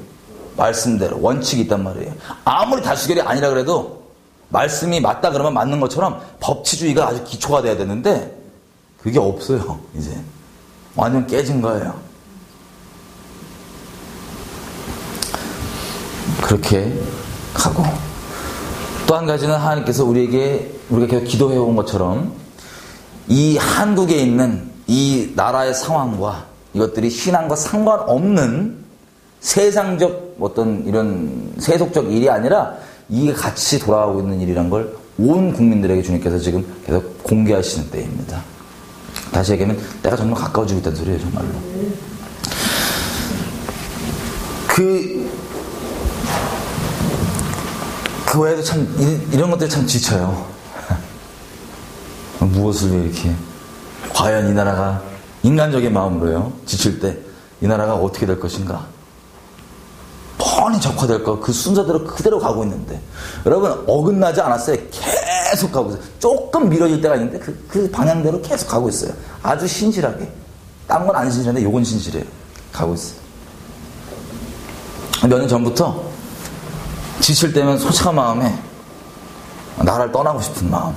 말씀대로 원칙이 있단 말이에요. 아무리 다수결이 아니라 그래도 말씀이 맞다 그러면 맞는 것처럼 법치주의가 아주 기초가 돼야 되는데 그게 없어요. 이제 완전 깨진 거예요. 그렇게 가고, 또 한 가지는 하나님께서 우리가 계속 기도해온 것처럼 이 한국에 있는 이 나라의 상황과 이것들이 신앙과 상관없는 세상적 어떤 이런 세속적 일이 아니라 이게 같이 돌아가고 있는 일이란 걸 온 국민들에게 주님께서 지금 계속 공개하시는 때입니다. 다시 얘기하면 때가 정말 가까워지고 있다는 소리예요. 정말로. 그 외에도 참 이런 것들이 참 지쳐요. 무엇을 왜 이렇게, 과연 이 나라가 인간적인 마음으로요, 지칠 때 이 나라가 어떻게 될 것인가, 뻔히 적화될 거, 그 순서대로 그대로 가고 있는데, 여러분 어긋나지 않았어요. 계속 가고 있어요. 조금 미뤄질 때가 있는데 그 방향대로 계속 가고 있어요. 아주 신실하게. 딴 건 안 신실한데 요건 신실해요. 가고 있어요. 몇 년 전부터 지칠 때면 솔직한 마음에 나라를 떠나고 싶은 마음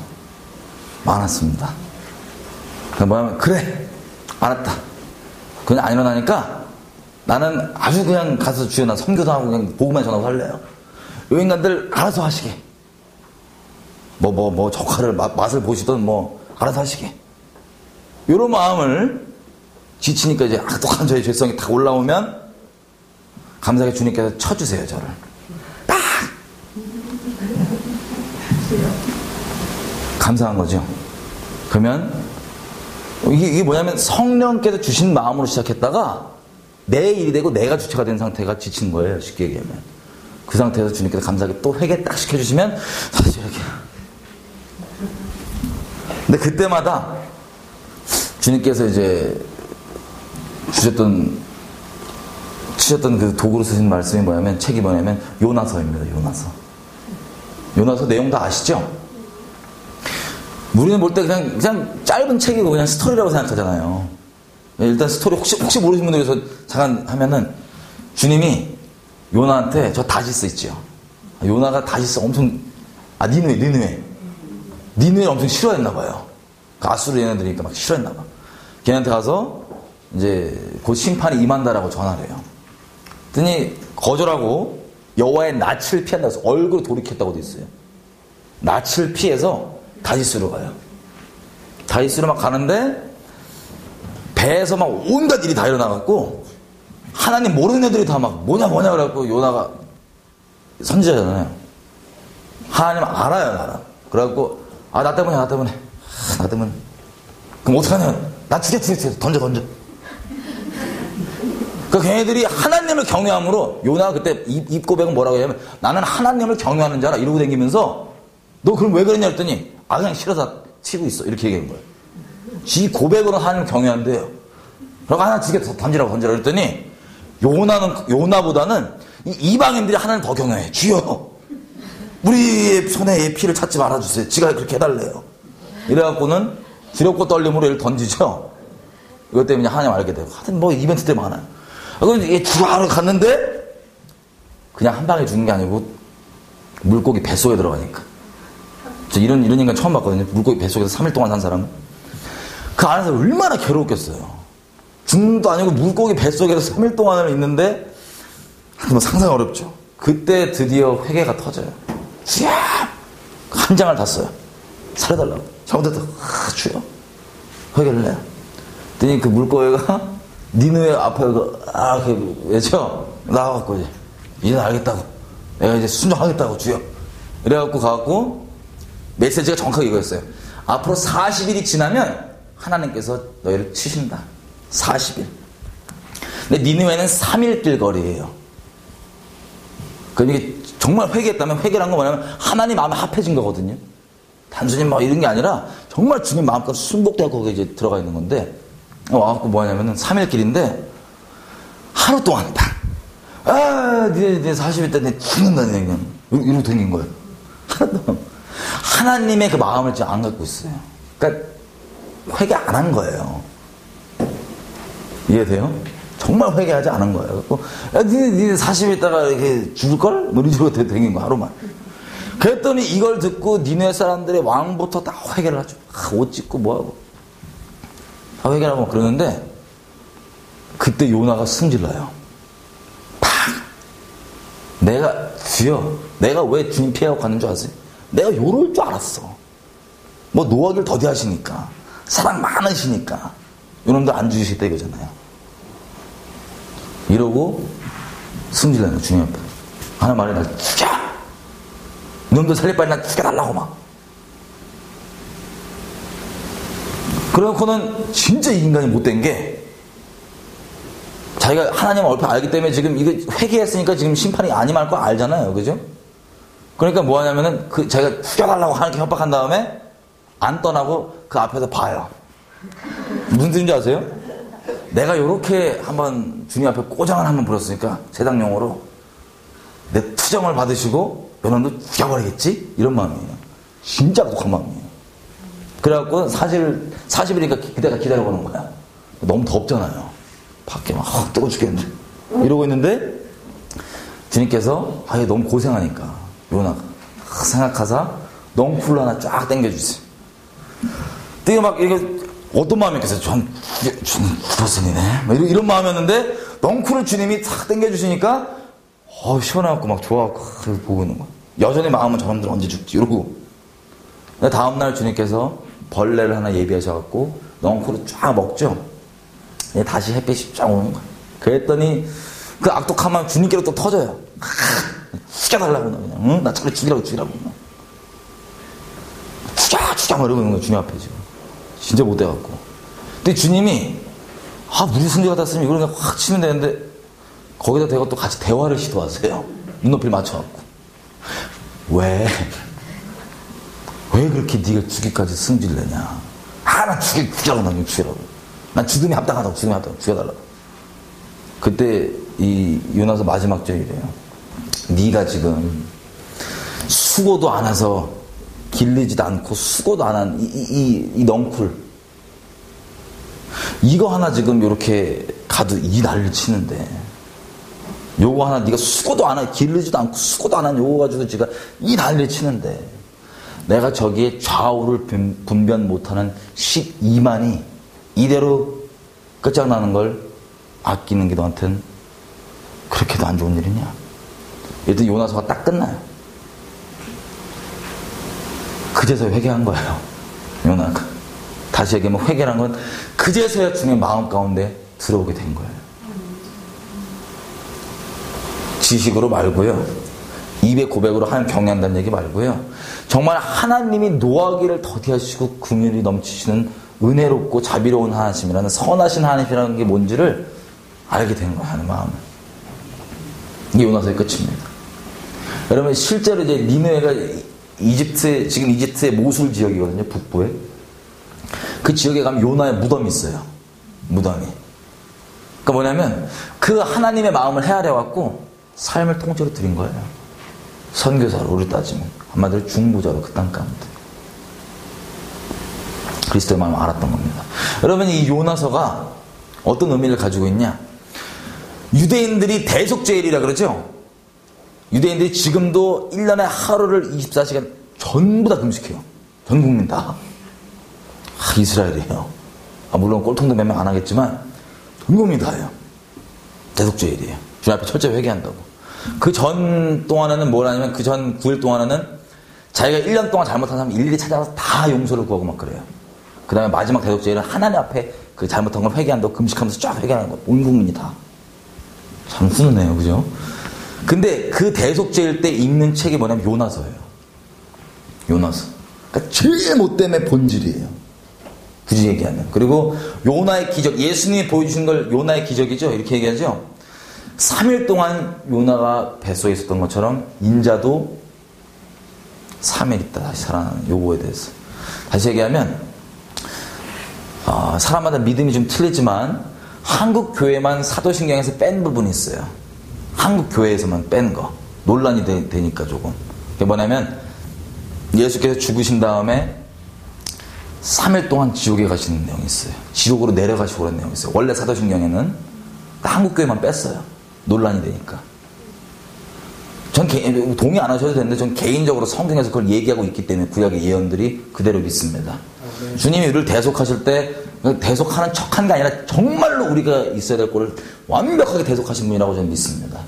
많았습니다. 뭐냐면, 그래, 알았다. 그냥 안 일어나니까 나는 아주 그냥 가서 주여 나 선교도 하고 그냥 복음만 전하고 살래요. 요 인간들 알아서 하시게. 적화를 맛을 보시던 알아서 하시게. 요런 마음을 지치니까 이제 악독한 저의 죄성이 다 올라오면 감사하게 주님께서 쳐주세요, 저를. 딱! 감사한 거죠. 그러면 이게 뭐냐면 성령께서 주신 마음으로 시작했다가 내 일이 되고 내가 주체가 된 상태가 지친 거예요. 쉽게 얘기하면. 그 상태에서 주님께서 감사하게 또 회개 딱 시켜주시면 다시 이렇게. 근데 그때마다 주님께서 이제 치셨던 그 도구로 쓰신 말씀이 뭐냐면, 책이 뭐냐면 요나서입니다. 요나서 내용 다 아시죠? 우리는 볼 때 그냥 짧은 책이고 그냥 스토리라고 생각하잖아요. 일단 스토리 혹시 모르시는 분들 위해서 잠깐 하면은, 주님이 요나한테, 저 다시스 있죠. 요나가 다시스 엄청, 니느웨 엄청 싫어했나봐요. 아수르 얘네들이니까 막 싫어했나봐. 걔한테 가서 이제 곧 심판이 임한다라고 전화를 해요. 그랬더니 거절하고 여호와의 낯을 피한다고 해서 얼굴을 돌이켰다고 돼 있어요. 낯을 피해서 다시스로 가요. 다시스로 막 가는데 배에서 막 온갖 일이 다 일어나갖고 하나님 모르는 애들이 다 막 뭐냐 그래갖고, 요나가 선지자잖아요. 하나님 알아요, 나라. 그래갖고 나 때문에 그럼 어떡하냐, 나 죽여 던져. 그 걔네들이 하나님을 경외함으로, 요나가 그때 입 고백은 뭐라고 하냐면, 나는 하나님을 경외하는 자라 이러고 다니면서, 너 그럼 왜 그랬냐 했더니, 그냥 싫어서 치고 있어, 이렇게 얘기한 거예요. 지 고백으로 하나님을 경외한대요. 그러고 하나 죽여 던지라고 그랬더니, 요나보다는 이 이방인들이 하나님을 더 경외해. 주여, 우리의 손에 피를 찾지 말아주세요. 지가 그렇게 해달래요. 이래갖고는 두렵고 떨림으로 얘를 던지죠. 이것 때문에 하나님 알게 되고, 하여튼 이벤트 때 많아요. 그래서 얘 죽어하러 갔는데 그냥 한 방에 죽는 게 아니고 물고기 뱃속에 들어가니까. 저 이런 인간 처음 봤거든요. 물고기 뱃속에서 3일 동안 산 사람. 그 안에서 얼마나 괴로웠겠어요. 죽는 것도 아니고 물고기 뱃속에서 3일 동안을 있는데, 상상이 어렵죠. 그때 드디어 회개가 터져요. 주야! 한 장을 다 써요. 살려달라고. 잘못했다. 주여. 회개를 해요. 그랬더니 그 물고기가 니느웨 앞에 외쳐 나와갖고, 이제 알겠다고, 내가 이제 순종하겠다고, 주여. 이래갖고 가갖고 메시지가 정확하게 이거였어요. 앞으로 40일이 지나면 하나님께서 너희를 치신다. 40일. 근데 니느웨는 3일 거리예요. 그러니까 이게 정말 회개했다면, 회개란 건 뭐냐면 하나님 마음에 합해진 거거든요. 단순히 막 이런 게 아니라 정말 주님 마음껏 순복되고 거기에 이제 들어가 있는 건데, 와갖고 뭐냐면은 3일 길인데 하루 동안 딱, 네 40일 때 내 죽는다, 그냥 이러고 댕긴 거예요. 하루 동안. 하나님의 그 마음을 지금 안 갖고 있어요. 그러니까 회개 안 한 거예요. 이해돼요? 정말 회개하지 않은 거예요. 니네 40일 있다가 이렇게 죽을걸? 뭐 이런 식으로 댕긴 거, 하루만. 그랬더니 이걸 듣고 니네 사람들의 왕부터 다 회개를 하죠. 옷 찢고 뭐하고. 다 회개를 하고 그러는데, 그때 요나가 승질나요. 팍! 주여, 내가 왜 주님 피하고 가는 줄 아세요? 내가 요럴 줄 알았어. 뭐 노하기를 더디하시니까, 사랑 많으시니까, 요놈들 안 죽이시겠다 이거잖아요. 이러고 승질나요, 주님 앞에. 하나 말해, 날 죽여! 이놈들 살릴 바에 날 죽여달라고 막. 그래놓고는 진짜 이 인간이 못된 게, 자기가 하나님을 얼핏 알기 때문에 지금 이거 회개했으니까 지금 심판이 아니말 거 알잖아요. 그죠? 그러니까 뭐 하냐면은 자기가 죽여달라고 하나님께 협박한 다음에 안 떠나고 그 앞에서 봐요. 무슨 뜻인지 아세요? 내가 요렇게 한번 주님 앞에 꼬장을 한번 부렸으니까 세상용어로 내 투정을 받으시고 너는 죽여버리겠지? 이런 마음이에요. 진짜 독한 마음이에요. 그래갖고 40일이니까 그때가 기다려보는 거야. 너무 덥잖아요. 밖에 막 뜨거워 죽겠는데 이러고 있는데 주님께서 얘 너무 고생하니까 요나가 생각하사 넝쿨로 하나 쫙 당겨주세요. 되게 막 이게 어떤 마음이었겠어요? 전 죽었으니네 이런 마음이었는데 넝쿨을 주님이 탁 당겨주시니까 시원해갖고 막 좋아갖고 보고 있는 거야. 여전히 마음은 저놈들 언제 죽지 이러고. 다음날 주님께서 벌레를 하나 예비하셔갖고 넝쿨을 쫙 먹죠. 다시 햇빛이 쫙 오는 거야. 그랬더니 그 악독한 마음 주님께로 또 터져요. 죽여달라고 그냥. 응? 나 차라리 죽이라고. 죽여 이러고 있는 거야, 주님 앞에 지금. 진짜 못돼갖고. 근데 주님이 무리 승리 같았으면 이걸 그냥 확 치면 되는데 거기다 대고 또 같이 대화를 시도하세요. 눈높이를 맞춰갖고. 왜 그렇게 네가 죽기까지 승질 내냐. 나 죽이라고 난 죽이라고. 난 죽음이 합당하다고 죽여달라고. 그때 이 요나서 마지막 절이래요. 네가 지금 수고도 안 해서 길르지도 않고 수고도 안 한 이 넝쿨 이거 하나 지금 이렇게 가도 이 난리를 치는데 요거 하나 네가 수고도 안 하 길르지도 않고 수고도 안 한 요거 가지고 지가 이 난리를 치는데 내가 저기에 좌우를 분변 못하는 12만이 이대로 끝장나는 걸 아끼는 게 너한텐 그렇게도 안 좋은 일이냐? 이랬더니 요나서가 딱 끝나요. 그제서야 회개한 거예요. 요나가. 다시 얘기하면 회개란 건 그제서야 주님의 마음 가운데 들어오게 된 거예요. 지식으로 말고요. 입의 고백으로 하나님 경외한다는 얘기 말고요. 정말 하나님이 노하기를 더디하시고 긍휼이 넘치시는 은혜롭고 자비로운 하나님이라는 선하신 하나님이라는 게 뭔지를 알게 된 거예요. 하는 마음을. 이게 요나서의 끝입니다. 여러분 실제로 이제 니느웨가 지금 이집트의 모술 지역이거든요. 북부에. 그 지역에 가면 요나의 무덤이 있어요. 무덤이. 그러니까 뭐냐면 그 하나님의 마음을 헤아려 갖고 삶을 통째로 드린 거예요. 선교사로 우리 따지면 한마디로 중보자로 그 땅 가운데 그리스도의 마음을 알았던 겁니다. 여러분 이 요나서가 어떤 의미를 가지고 있냐? 유대인들이 대속죄일이라 그러죠. 유대인들이 지금도 1년에 하루를 24시간 전부 다 금식해요. 전 국민 다. 이스라엘이에요. 물론 꼴통도 몇 명 안 하겠지만 전 국민 다 해요. 대속죄일이에요. 주님 앞에 철저히 회개한다고. 그 전 동안에는 뭘 하냐면 그 전 9일 동안에는 자기가 1년 동안 잘못한 사람 일일이 찾아가서 다 용서를 구하고 막 그래요. 그 다음에 마지막 대속죄일은 하나님 앞에 그 잘못한 걸 회개한다고 금식하면서 쫙 회개하는 거예요. 온 국민이 다. 참 훈훈해요. 그죠? 근데 그 대속죄일 때 읽는 책이 뭐냐면 요나서예요. 요나서. 그러니까 제일 못됨의 본질이에요. 굳이 얘기하면. 그리고 요나의 기적, 예수님이 보여주신 걸 요나의 기적이죠. 이렇게 얘기하죠. 3일 동안 요나가 뱃속에 있었던 것처럼 인자도 3일 있다 다시 살아나는 요거에 대해서. 다시 얘기하면 사람마다 믿음이 좀 틀리지만 한국 교회만 사도신경에서 뺀 부분이 있어요. 한국 교회에서만 뺀 거. 논란이 되니까 조금. 그게 뭐냐면 예수께서 죽으신 다음에 3일 동안 지옥에 가시는 내용이 있어요. 지옥으로 내려가시고 그런 내용이 있어요. 원래 사도신경에는 한국 교회만 뺐어요. 논란이 되니까. 전 동의 안 하셔도 되는데 전 개인적으로 성경에서 그걸 얘기하고 있기 때문에 구약의 예언들이 그대로 믿습니다. 주님이 우리를 대속하실 때 대속하는 척한 게 아니라 정말로 우리가 있어야 될 거를 완벽하게 대속하신 분이라고 저는 믿습니다.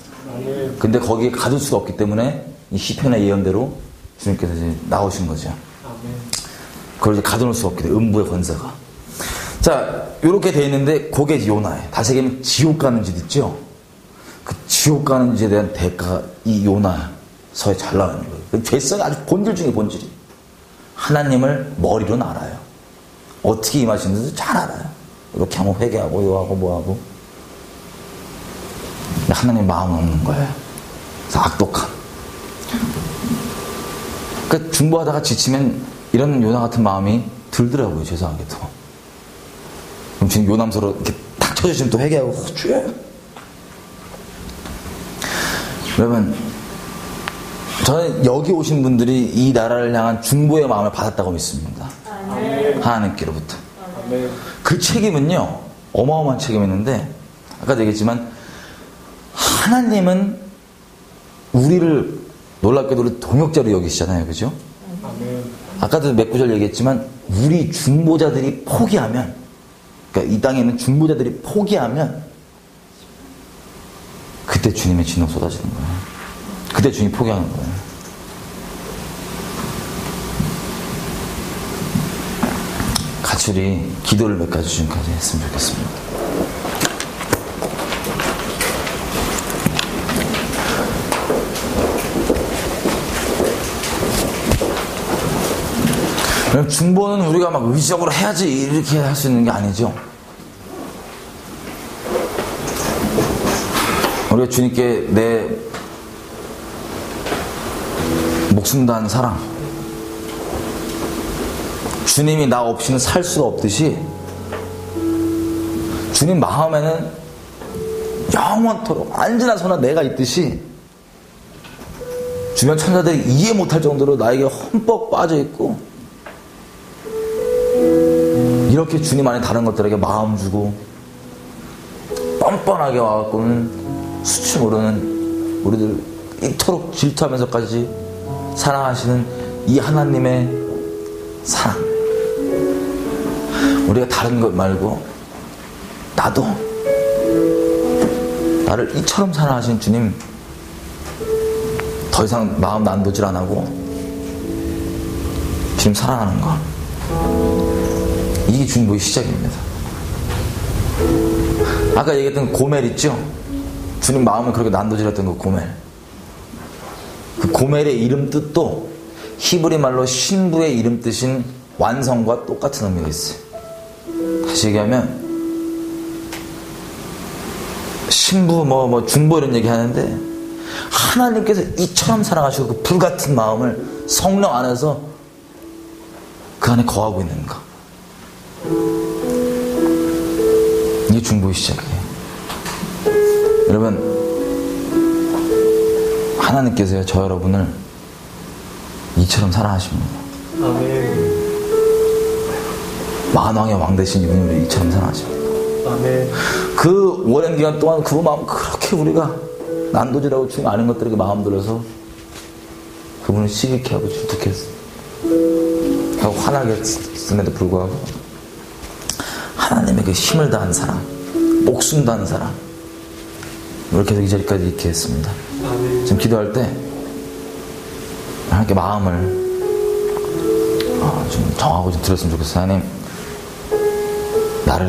근데 거기에 가둘 수가 없기 때문에 이 시편의 예언대로 주님께서 이제 나오신 거죠. 그걸 이제 가둬놓을 수가 없기 때문에 음부의 권세가. 자, 이렇게 돼 있는데 그게 요나예요. 다시 얘기하면 지옥 가는 짓 있죠. 그 지옥 가는 짓에 대한 대가가 이 요나서에 잘 나오는 거예요. 죄성이 아주 본질 중에 본질이. 하나님을 머리로는 알아요. 어떻게 임하시는지 잘 알아요. 이렇게 하면 회개하고 이거하고 뭐하고. 하나님 마음은 없는 거예요. 그래서 악독한. 그러니까 중보하다가 지치면 이런 요나 같은 마음이 들더라고요. 죄송하게도. 그럼 지금 요남서로 이렇게 탁 쳐주시면 또 회개하고 주여요. 여러분, 저는 여기 오신 분들이 이 나라를 향한 중보의 마음을 받았다고 믿습니다. 하나님께로부터. 그 책임은요, 어마어마한 책임이었는데, 아까도 얘기했지만, 하나님은 우리를 놀랍게도 우리 동역자로 여기시잖아요. 그죠? 아까도 몇 구절 얘기했지만, 우리 중보자들이 포기하면, 그러니까 이 땅에 있는 중보자들이 포기하면, 그때 주님의 진노가 쏟아지는 거예요. 그때 주님이 포기하는 거예요. 같이 우리 기도를 몇 가지 지금까지 했으면 좋겠습니다. 중보는 우리가 막 의지적으로 해야지 이렇게 할 수 있는 게 아니죠. 우리가 주님께 내 목숨 다한 사랑, 주님이 나 없이는 살 수가 없듯이 주님 마음에는 영원토록 안지나서나 내가 있듯이 주변 천사들이 이해 못할 정도로 나에게 흠뻑 빠져있고, 이렇게 주님 안에 다른 것들에게 마음 주고 뻔뻔하게 와갖고는 수치 모르는 우리들 이토록 질투하면서까지 사랑하시는 이 하나님의 사랑, 우리가 다른 것 말고 나도 나를 이처럼 사랑하신 주님 더 이상 마음 난도질 안 하고 주님 사랑하는 거, 이게 중보의 시작입니다. 아까 얘기했던 고멜 있죠? 주님 마음을 그렇게 난도질했던 그 고멜. 그 고멜의 이름 뜻도 히브리 말로 신부의 이름 뜻인 완성과 똑같은 의미가 있어요. 다시 얘기하면 신부 중보 이런 얘기 하는데, 하나님께서 이처럼 사랑하시고 그 불같은 마음을 성령 안에서 그 안에 거하고 있는 거, 이게 중보의 시작이에요. 여러분, 하나님께서요, 저 여러분을 이처럼 사랑하십니다. 아멘. 만왕의 왕 되신 이분을 이처럼 사랑하십니다. 아멘. 그 오랜 기간 동안 그 마음 그렇게 우리가 난도질하고 주님 아는 것들에게 마음 들여서 그분을 시기케 하고 주특했어 하고 화나게 했음에도 불구하고 하나님의 그 힘을 다한 사랑, 목숨 다한 사랑, 이렇게 해서 이 자리까지 있게 했습니다. 아멘. 지금 기도할 때 하나님께 마음을 좀 정하고 좀 드렸으면 좋겠어요. 하나님, 나를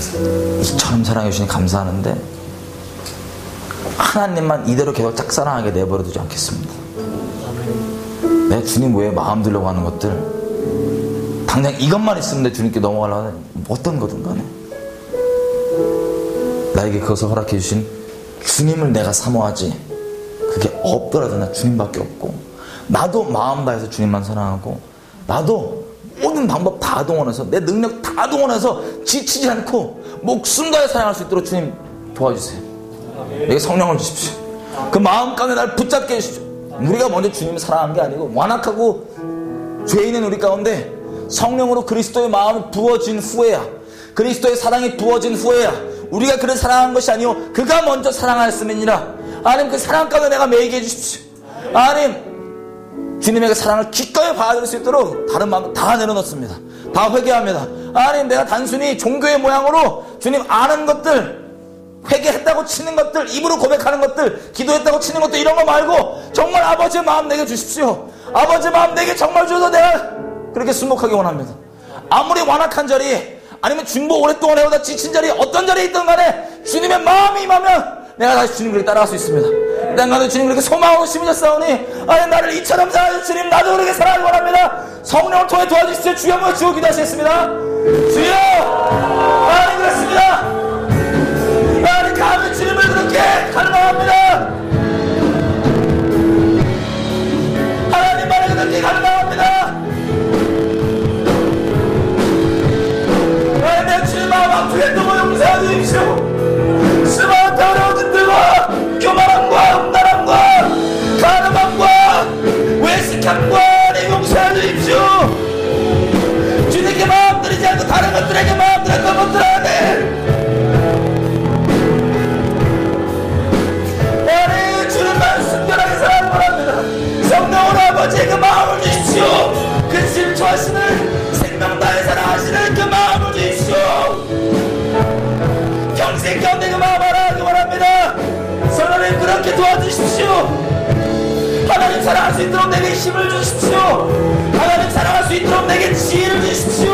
이처럼 사랑해 주시니 감사하는데 하나님만 이대로 계속 짝사랑하게 내버려 두지 않겠습니다. 내 주님 외에 마음 들려고 하는 것들 다 당장 이것만 있으면 내 주님께 넘어가려면 어떤 거든 간에 나에게 그것을 허락해 주신 주님을 내가 사모하지, 그게 없더라도 나 주님밖에 없고, 나도 마음 다해서 주님만 사랑하고, 나도 모든 방법 다 동원해서, 내 능력 다 동원해서 지치지 않고 목숨 다해 사랑할 수 있도록 주님 도와주세요. 내게 성령을 주십시오. 그 마음 가운데 나를 붙잡게 해주십시오. 우리가 먼저 주님을 사랑한 게 아니고, 완악하고 죄 있는 우리 가운데 성령으로 그리스도의 마음이 부어진 후에야, 그리스도의 사랑이 부어진 후에야 우리가 그를 사랑한 것이 아니오 그가 먼저 사랑하였음이니라. 하나님, 그 사랑 가운데 내가 매이게 해주십시오. 하나님, 주님에게 사랑을 기꺼이 받아들일 수 있도록 다른 마음 다 내려놓습니다. 다 회개합니다. 하나님, 내가 단순히 종교의 모양으로 주님 아는 것들, 회개했다고 치는 것들, 입으로 고백하는 것들, 기도했다고 치는 것들, 이런 거 말고 정말 아버지의 마음 내게 주십시오. 아버지의 마음 내게 정말 주셔서 내가 그렇게 순복하기 원합니다. 아무리 완악한 자리, 아니면 중보 오랫동안 해오다 지친 자리, 어떤 자리에 있든 간에 주님의 마음이 임하면 내가 다시 주님 그렇게 따라갈 수 있습니다. 내가 주님 그렇게 소망으로 심으셨사오니, 아니 나를 이처럼 사랑하신 주님, 나도 그렇게 사랑하기 원합니다. 성령을 통해 도와주십시오. 주여 한번 주고 기도하시겠습니다. 주여, 아니 그렇습니다. 아니 감히 주님을 그렇게 갈망합니다. 하나님만을 그렇게 갈망합니다. 아니 내 주님 마음 아프게 했던 거 용서해 주십시오. 수많은 더러운 짓들과 교만함과 음란함과 가늠함과 외식함과 내 용서해 주십시오. 주님께 마음 들이지 않고 다른 것들에게 마음 들였던 것들 안에, 아니 주님만 순결하게 사랑을 원합니다. 성령으로 아버지의 그 마음을 주십시오. 그 질투하시는, 생명 다해 사랑하시는 그 마음을 주십시오. 평생 가운데 그 마음 알아가기 원합니다. 하나님 그렇게 도와주십시오. 하나님 사랑할 수 있도록 내게 힘을 주십시오. 하나님 사랑할 수 있도록 내게 지혜를 주십시오.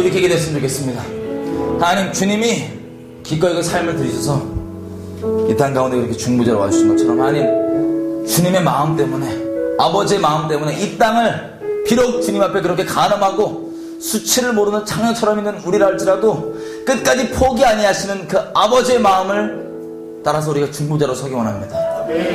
이렇게 됐으면 좋겠습니다. 하나님, 주님이 기꺼이 그 삶을 들이셔서 이 땅 가운데 그렇게 중보자로 와주신 것처럼, 하나님 주님의 마음 때문에, 아버지의 마음 때문에 이 땅을 비록 주님 앞에 그렇게 가늠하고 수치를 모르는 창녀처럼 있는 우리라 할지라도 끝까지 포기 아니하시는 그 아버지의 마음을 따라서 우리가 중보자로 서기 원합니다.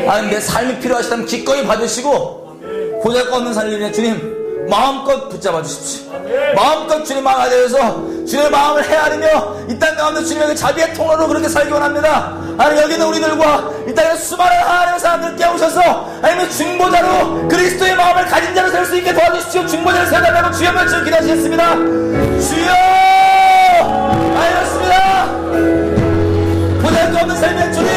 하나님, 내 삶이 필요하시다면 기꺼이 받으시고, 보잘것없는 살림에 주님 마음껏 붙잡아 주십시오. 마음껏 주님 마음 아래에서 주님의 마음을 헤아리며 이 땅 가운데 주님의 자비의 통로로 그렇게 살기 원합니다. 하나님, 여기 있는 우리들과 이 땅에 수많은 하나님의 사람들 깨우셔서 하나님의 중보자로 그리스도의 마음을 가진 자로 살 수 있게 도와주십시오. 중보자를 세워달라고 주여 며칠 기도하시겠습니다. 주여, 알겠습니다. 보잘것없는 삶의 주님,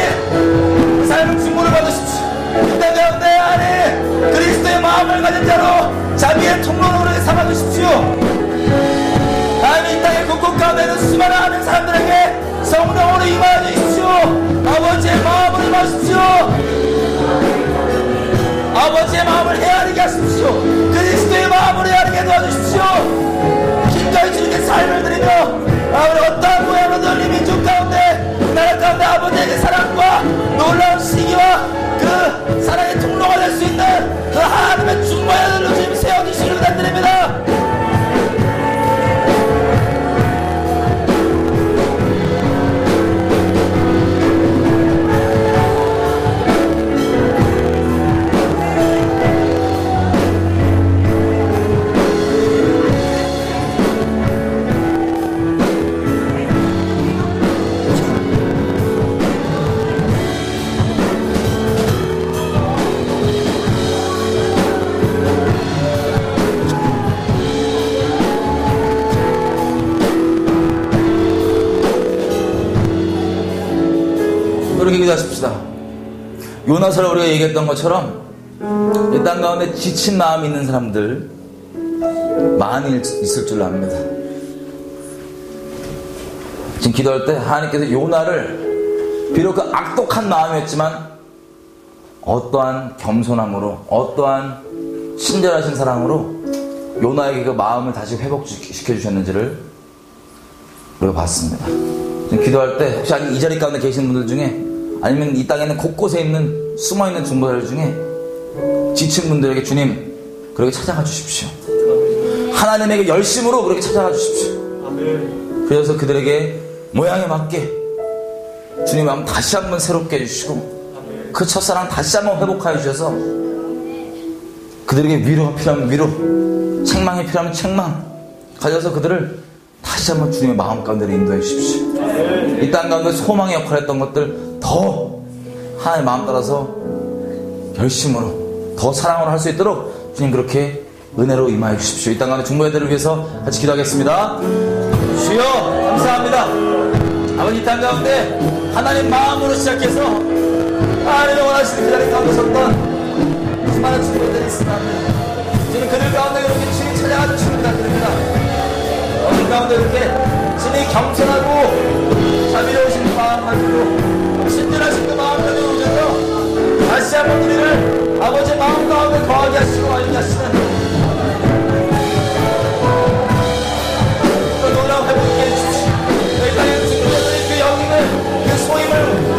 그 삶을 중보를 받으십시오. 이 땅 가운데 안에 그리스도의 마음을 가진 자로 자비의 통로로 그렇게 삼아주십시오. 하나님, 이 땅의 곳곳 가운데는 수많은 하나님 사람들에게 성령으로 임하여 주십시오. 아버지의 마음을 임하십시오. 아버지의 마음을 헤아리게 하십시오. 그리스도의 마음을 헤아리게 도와주십시오. 기꺼이 주님께 삶을 드리며 아버지 어떠한 모양으로든 이 민족 가운데, 나라 가운데 아버지에게 사랑과 놀라운 시기와 그 사랑의 통로가 될 수 있는 그 하나님의 중보자들로 주님 세워주시기를 부탁드립니다. 기도하십시다. 요나서를 우리가 얘기했던 것처럼 이 땅 가운데 지친 마음이 있는 사람들 많이 있을 줄 압니다. 지금 기도할 때 하나님께서 요나를 비록 그 악독한 마음이었지만 어떠한 겸손함으로, 어떠한 친절하신 사랑으로 요나에게 그 마음을 다시 회복시켜 주셨는지를 우리가 봤습니다. 지금 기도할 때 혹시 아직 이 자리 가운데 계시는 분들 중에, 아니면 이 땅에 있는 곳곳에 있는 숨어있는 중보자들 중에 지친 분들에게 주님 그렇게 찾아가 주십시오. 하나님에게 열심으로 그렇게 찾아가 주십시오. 그래서 그들에게 모양에 맞게 주님 마음 다시 한번 새롭게 해주시고 그 첫사랑 다시 한번 회복하여 주셔서 그들에게 위로가 필요하면 위로, 책망이 필요하면 책망 가져서 그들을 다시 한번 주님의 마음 가운데로 인도해 주십시오. 이 땅 가운데 소망의 역할을 했던 것들 더 하나님의 마음 따라서 열심으로 더 사랑으로 할 수 있도록 주님 그렇게 은혜로 임하여 주십시오. 이 땅 가운데 중보자들을 위해서 같이 기도하겠습니다. 주여 감사합니다. 아버지, 이 땅 가운데 하나님 마음으로 시작해서 하나님의 원하시는 그 자리 가운데 섰던 수많은 중보자들이 있습니다. 주님 그들 가운데 이렇게 주님 찾아가 주시는 부탁드립니다. 어디 가운데 이렇게 주님 겸손하고 자비로우신 그 마음 가지고 친절하신 그 마음 가지고 오셔서 다시 한번 우리를 아버지의 마음 가운데 거하게 하시고 알게 하시는 그 놀라운 회복이 해주십시오. 이 땅에 친구들이 그 영임을, 그 소임을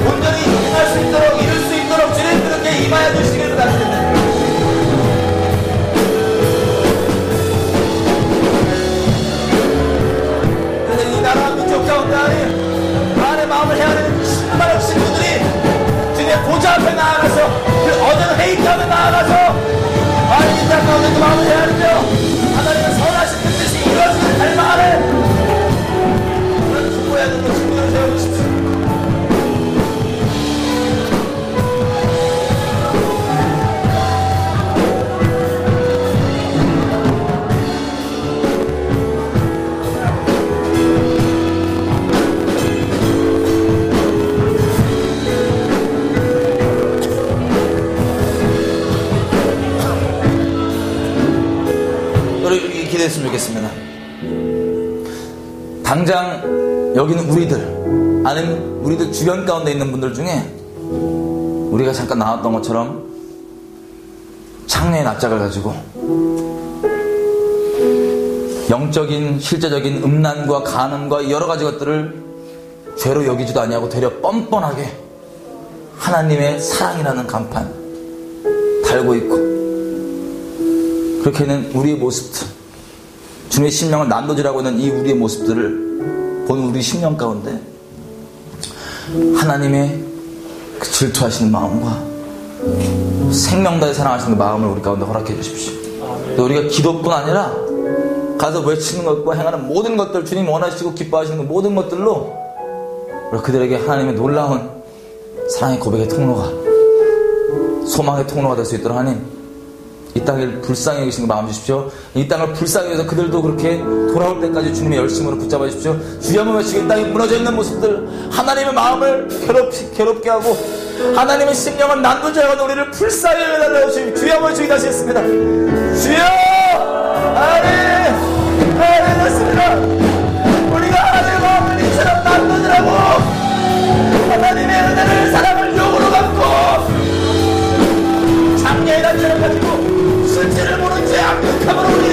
온전히 임할 수 있도록, 이룰 수 있도록 주님 그렇게 임하여 주시기를 부탁드립니다. 그런데 이 나라 민족 가운데 하나님의 마음을 헤아리는 수많은 친구들이 주님의 보좌 앞에 나아가서 그 어떤 회의 가운데 나아가서 하나님 이 땅 가운데 그 마음을 헤아리며 하나님의 선하신 그 뜻이 이루어지는 갈망하는 그런 중보해야 되는 친구들을 세워주십시오. 기도했으면 좋겠습니다. 당장 여기는 우리들, 아니면 우리들 주변 가운데 있는 분들 중에 우리가 잠깐 나왔던 것처럼 창녀의 납작을 가지고 영적인 실제적인 음란과 간음과 여러 가지 것들을 죄로 여기지도 아니하고 되려 뻔뻔하게 하나님의 사랑이라는 간판 달고 있고, 그렇게는 우리의 모습들, 주님의 심령을 난도질하고 있는 이 우리의 모습들을 보는 우리 심령 가운데 하나님의 그 질투하시는 마음과 생명 다해 사랑하시는 그 마음을 우리 가운데 허락해 주십시오. 또 우리가 기도뿐 아니라 가서 외치는 것과 행하는 모든 것들, 주님 원하시고 기뻐하시는 그 모든 것들로 우리 그들에게 하나님의 놀라운 사랑의 고백의 통로가, 소망의 통로가 될 수 있도록 하나님 이 땅을 불쌍히 여기시는 거 마음 주십시오. 이 땅을 불쌍히 여기서 그들도 그렇게 돌아올 때까지 주님의 열심으로 붙잡아 주십시오. 주여 한번 외치고 이 땅이 무너져 있는 모습들, 하나님의 마음을 괴롭게 하고 하나님의 심령을 난도질하고 우리를 불쌍히 여겨달라고 주님 주여 한번 주기 다시 했습니다. 주여! 하나님! 그렇습니다. 우리가 하나님의 마음을 이처럼 난도질하고 하나님의 은혜를, 사랑을 욕으로 받고 장애의 단체를 가지고 실체를 모른 죄 악독함으로 우리